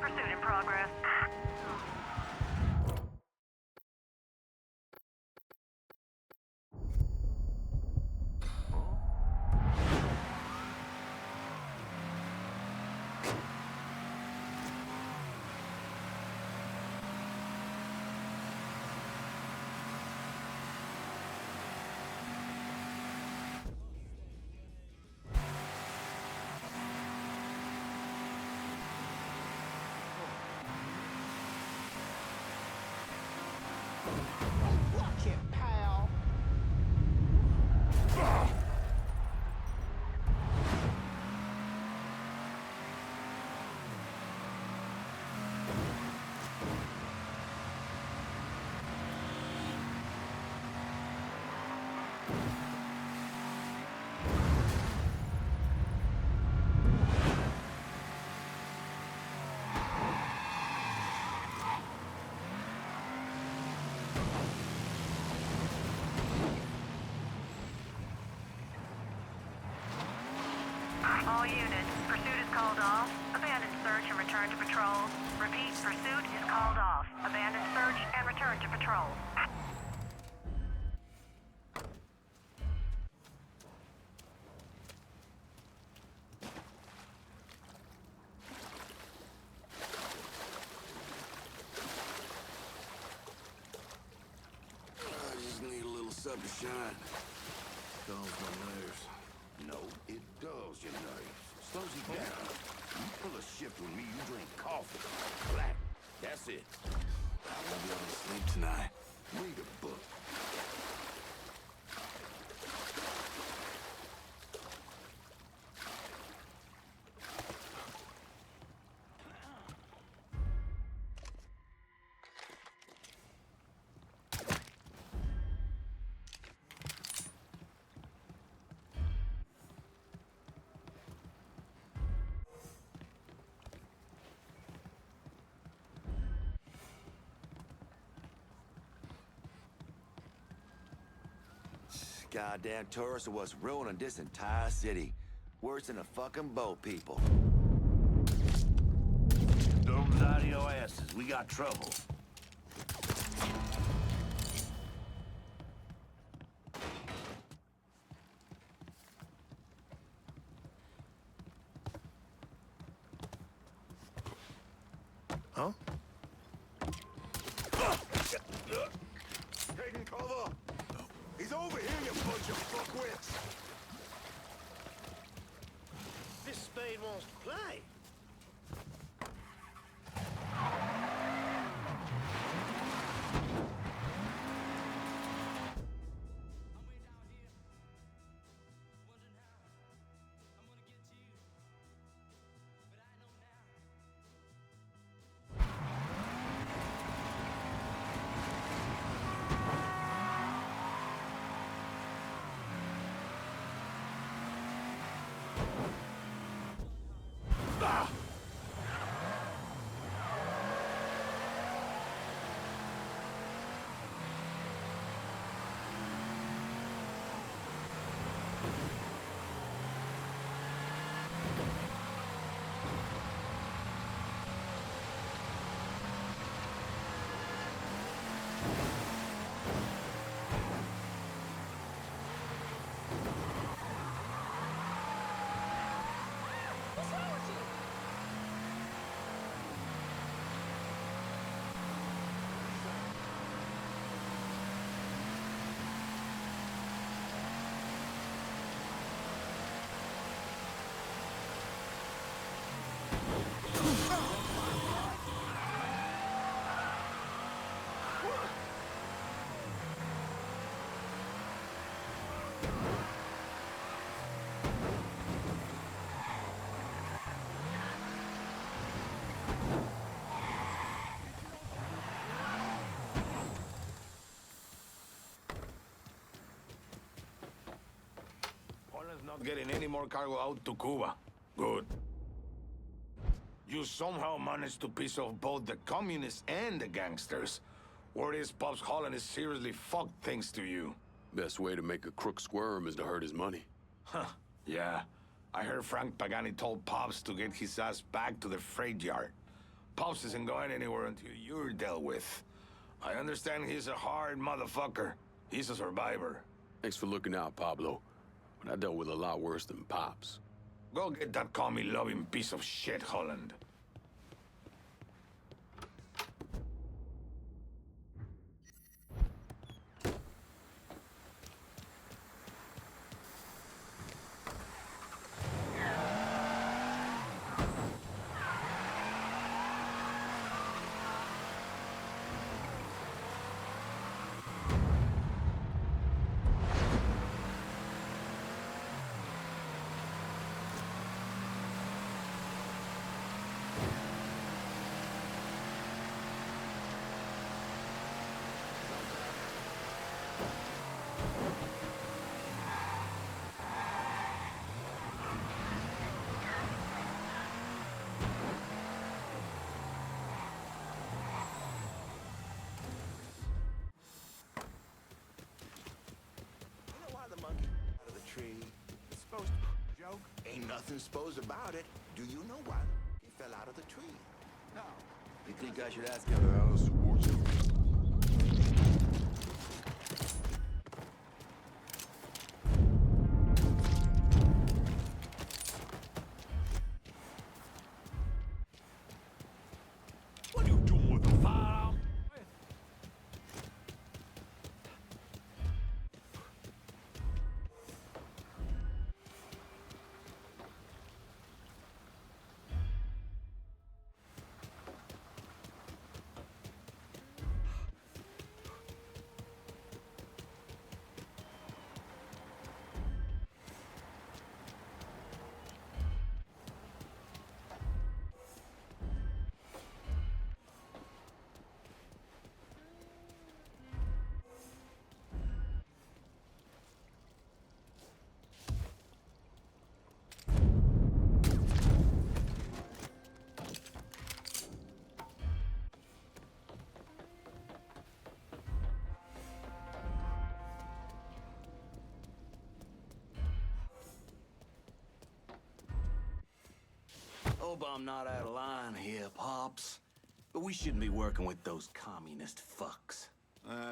Pursuit in progress. Watch it, pal! All units, pursuit is called off. Abandon search and return to patrol. Repeat, pursuit is called off. Abandon search and return to patrol. I just need a little something to shine. Calms my nerves. No, it dulls your nerves. Slows you down. You pull a shift with me, you drink coffee. Black. That's it. I won't be able to sleep tonight. Read a book. Goddamn tourists are what's ruining this entire city. Worse than the fucking boat people. Thumbs out of your asses. We got trouble. Huh? Taking cover! He's over here, you bunch of fuckwits! This spade wants to play. Not getting any more cargo out to Cuba. Good. You somehow managed to piss off both the communists and the gangsters. Word is Pops Holland is seriously fucked thanks to you. Best way to make a crook squirm is to hurt his money. Huh, yeah. I heard Frank Pagani told Pops to get his ass back to the freight yard. Pops isn't going anywhere until you're dealt with. I understand he's a hard motherfucker. He's a survivor. Thanks for looking out, Pablo. But I dealt with a lot worse than Pops. Go get that commie-loving piece of shit, Holland. Ain't nothing supposed about it. Do you know why he fell out of the tree? No. You think I should ask him? Alice Woods. What are you doing with the firearm? Hope I'm not out of line here, Pops. But we shouldn't be working with those communist fucks.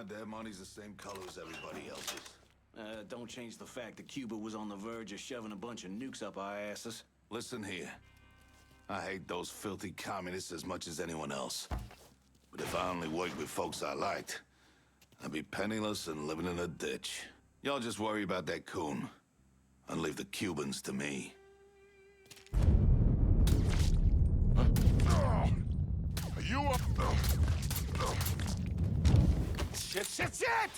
Their money's the same color as everybody else's. Don't change the fact that Cuba was on the verge of shoving a bunch of nukes up our asses. Listen here. I hate those filthy communists as much as anyone else. But if I only worked with folks I liked, I'd be penniless and living in a ditch. Y'all just worry about that coon, and leave the Cubans to me. Are you up? Shit, shit, shit!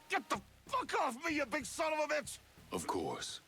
Get the fuck off me, you big son of a bitch! Of course.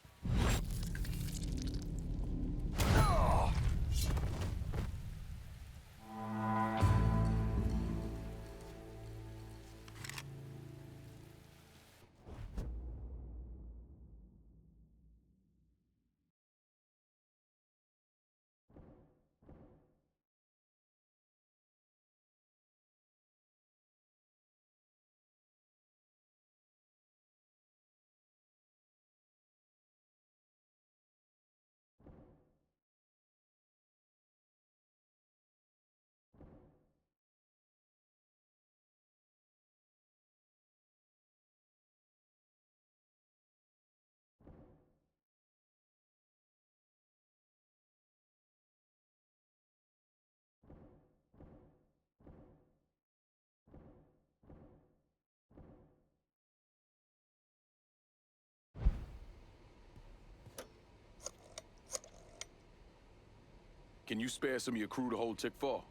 Can you spare some of your crew to hold Tick 4?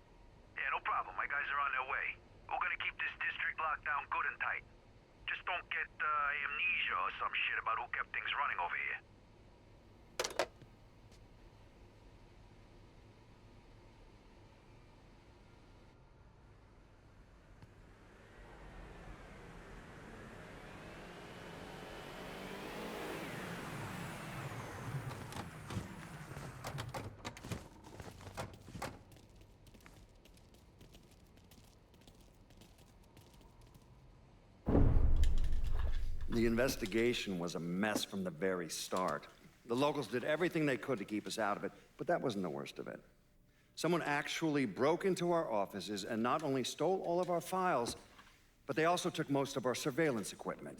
Yeah, no problem. My guys are on their way. We're gonna keep this district locked down good and tight. Just don't get amnesia or some shit about who kept things running over here. The investigation was a mess from the very start. The locals did everything they could to keep us out of it, but that wasn't the worst of it. Someone actually broke into our offices and not only stole all of our files, but they also took most of our surveillance equipment.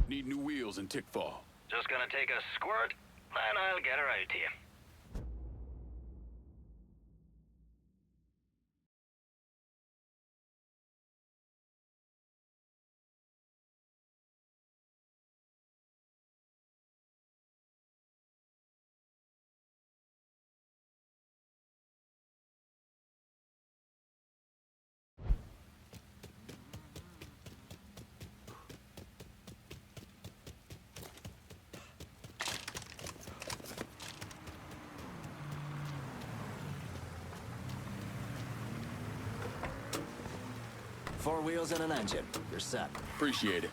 Need new wheels and Tick 4. Just gonna take a squirt, and I'll get her out to you. Four wheels and an engine. You're set. Appreciate it.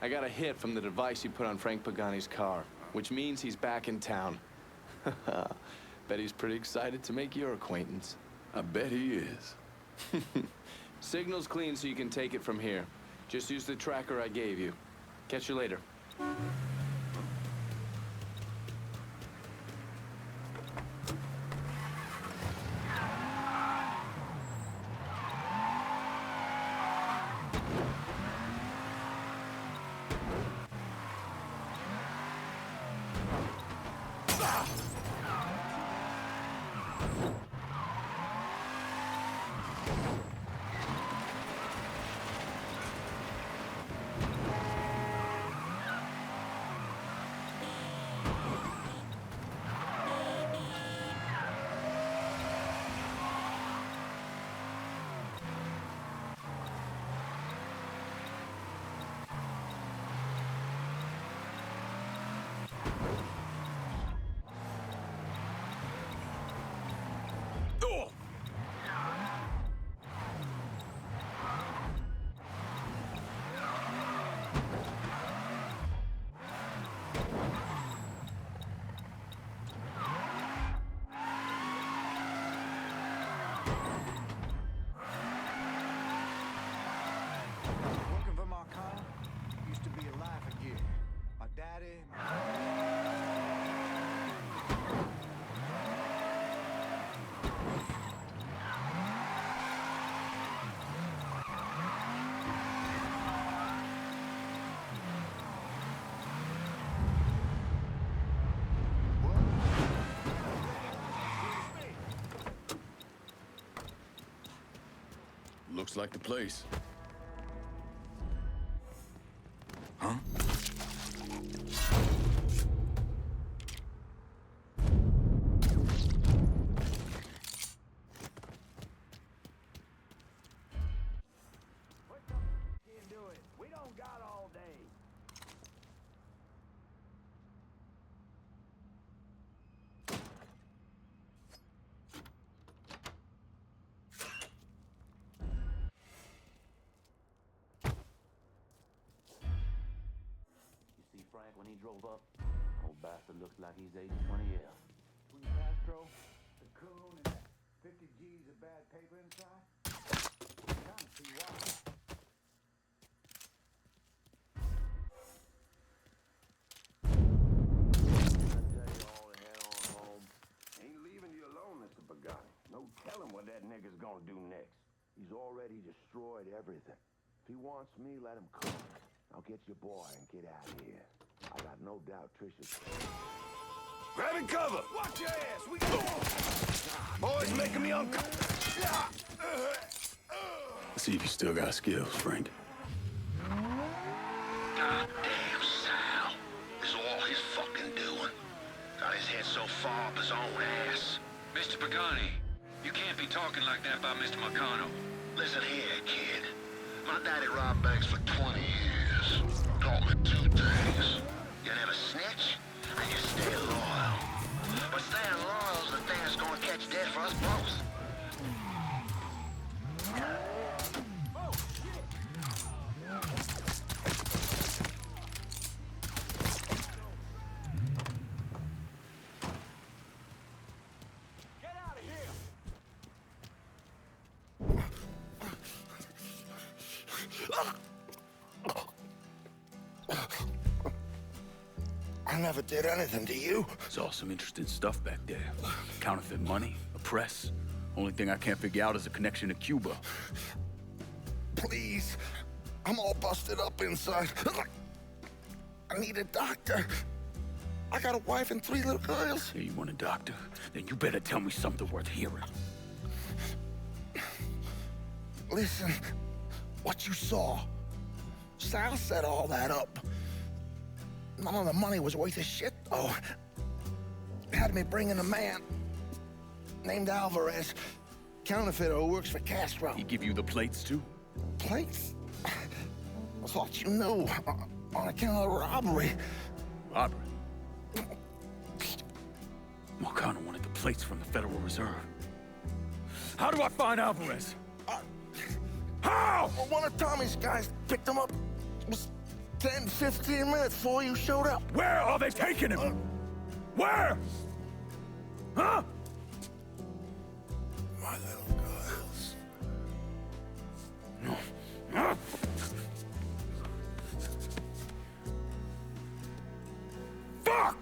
I got a hit from the device you put on Frank Pagani's car, which means he's back in town. Bet he's pretty excited to make your acquaintance. I bet he is. Signal's clean so you can take it from here. Just use the tracker I gave you. Catch you later. Working for Marcano used to be a life again. My daddy. Looks like the place. Huh? Can't do it. We don't got all day. You see Frank when he drove up? Old bastard looks like he's aged 20 years. Between Castro, the coon, and that 50 G's of bad paper inside? I'm trying to see why. I tell you all to head on home. Ain't leaving you alone, Mr. Pagani. No telling what that nigga's gonna do next. He's already destroyed everything. If he wants me, let him come. I'll get your boy and get out of here. I got no doubt Trisha's... Grabbing cover! Watch your ass! We got... Boys making me uncomfortable. See if you still got skills, Frank. Goddamn Sal. This is all his fucking doing. Got his head so far up his own ass. Mr. Pagani, you can't be talking like that about Mr. Marcano. Listen here, kid. My daddy robbed banks for 20 years. Taught me 2 things. You never snitch, and you stay loyal. But staying loyal is the thing that's gonna catch dead for us both. Get out of here! I never did anything to you. Saw some interesting stuff back there. Counterfeit money, a press. Only thing I can't figure out is a connection to Cuba. Please. I'm all busted up inside. I need a doctor. I got a wife and 3 little girls. Hey, you want a doctor? Then you better tell me something worth hearing. Listen, what you saw. Sal set all that up. None of the money was worth a shit, though. Had me bring in a man named Alvarez, counterfeiter who works for Castro. He give you the plates, too? Plates? I thought you knew. On account of the robbery. Robbery? Marcano wanted the plates from the Federal Reserve. How do I find Alvarez? How? Well, one of Tommy's guys picked him up. Was 10, 15 minutes before you showed up. Where are they taking him? Where? Huh? My little girls. No. Fuck!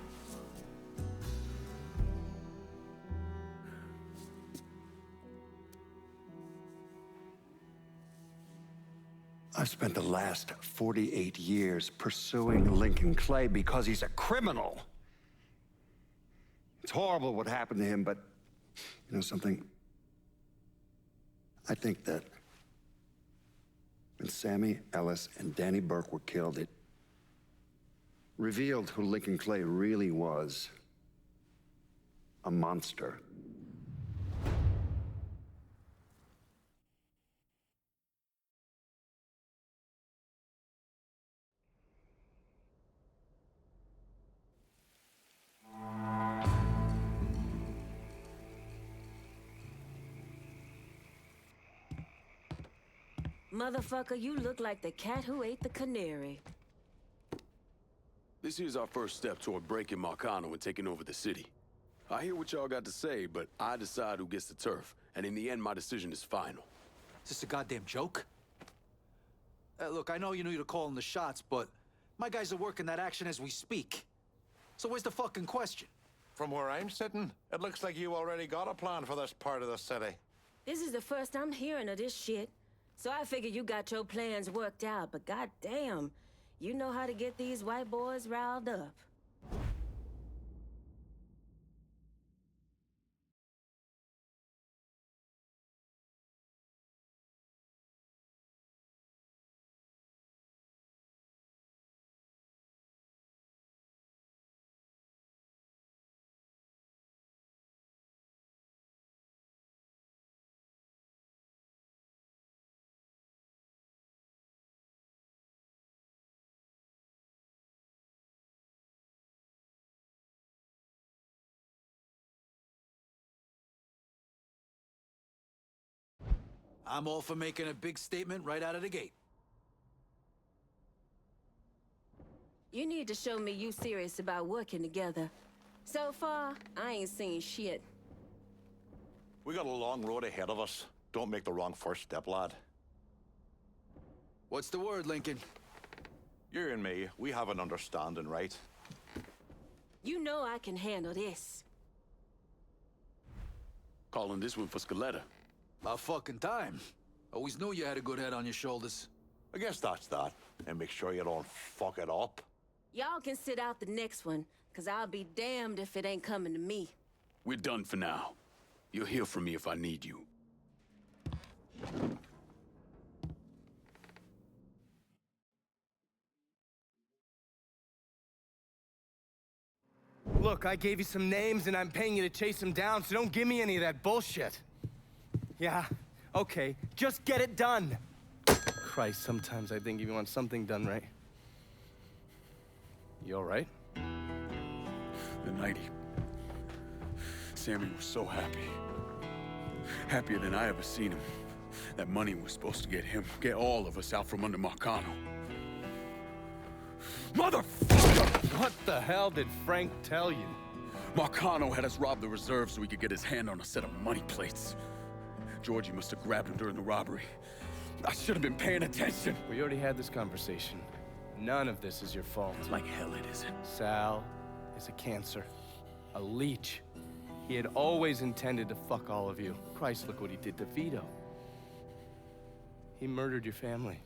I've spent the last 48 years pursuing Lincoln Clay because he's a criminal. It's horrible what happened to him, but you know something? I think that when Sammy Ellis and Danny Burke were killed, it revealed who Lincoln Clay really was. A monster. Motherfucker, you look like the cat who ate the canary. This here's our first step toward breaking Marcano and taking over the city. I hear what y'all got to say, but I decide who gets the turf. And in the end, my decision is final. Is this a goddamn joke? Look, I know you knew you're calling the shots, but my guys are working that action as we speak. So where's the fucking question? From where I'm sitting, it looks like you already got a plan for this part of the city. This is the first I'm hearing of this shit. So I figure you got your plans worked out, but goddamn, you know how to get these white boys riled up. I'm all for making a big statement right out of the gate. You need to show me you serious about working together. So far, I ain't seen shit. We got a long road ahead of us. Don't make the wrong first step, lad. What's the word, Lincoln? You and me, we have an understanding, right? You know I can handle this. Calling this one for Scaletta. About fucking time. Always knew you had a good head on your shoulders. I guess that's that. And make sure you don't fuck it up. Y'all can sit out the next one, cause I'll be damned if it ain't coming to me. We're done for now. You'll hear from me if I need you. Look, I gave you some names and I'm paying you to chase them down, so don't give me any of that bullshit. Yeah, okay, just get it done. Christ, sometimes I think you want something done right. You all right? The night Sammy was so happy. Happier than I ever seen him. That money was supposed to get him, get all of us out from under Marcano. Motherfucker! What the hell did Frank tell you? Marcano had us rob the reserve so he could get his hand on a set of money plates. Georgie must have grabbed him during the robbery. I should have been paying attention. We already had this conversation. None of this is your fault. Like hell it isn't. Sal is a cancer. A leech. He had always intended to fuck all of you. Christ, look what he did to Vito. He murdered your family.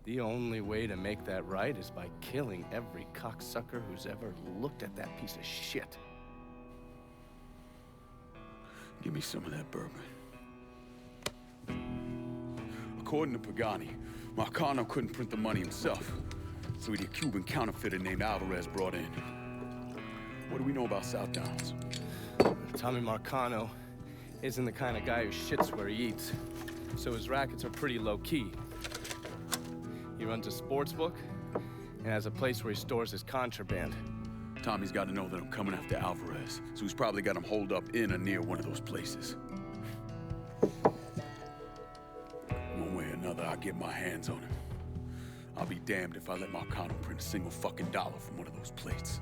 The only way to make that right is by killing every cocksucker who's ever looked at that piece of shit. Give me some of that bourbon. According to Pagani, Marcano couldn't print the money himself, so he had a Cuban counterfeiter named Alvarez brought in. What do we know about South Downs? Tommy Marcano isn't the kind of guy who shits where he eats, so his rackets are pretty low-key. He runs a sports book and has a place where he stores his contraband. Tommy's got to know that I'm coming after Alvarez, so he's probably got him holed up in or near one of those places. One way or another, I'll get my hands on him. I'll be damned if I let Marcano print a single fucking dollar from one of those plates.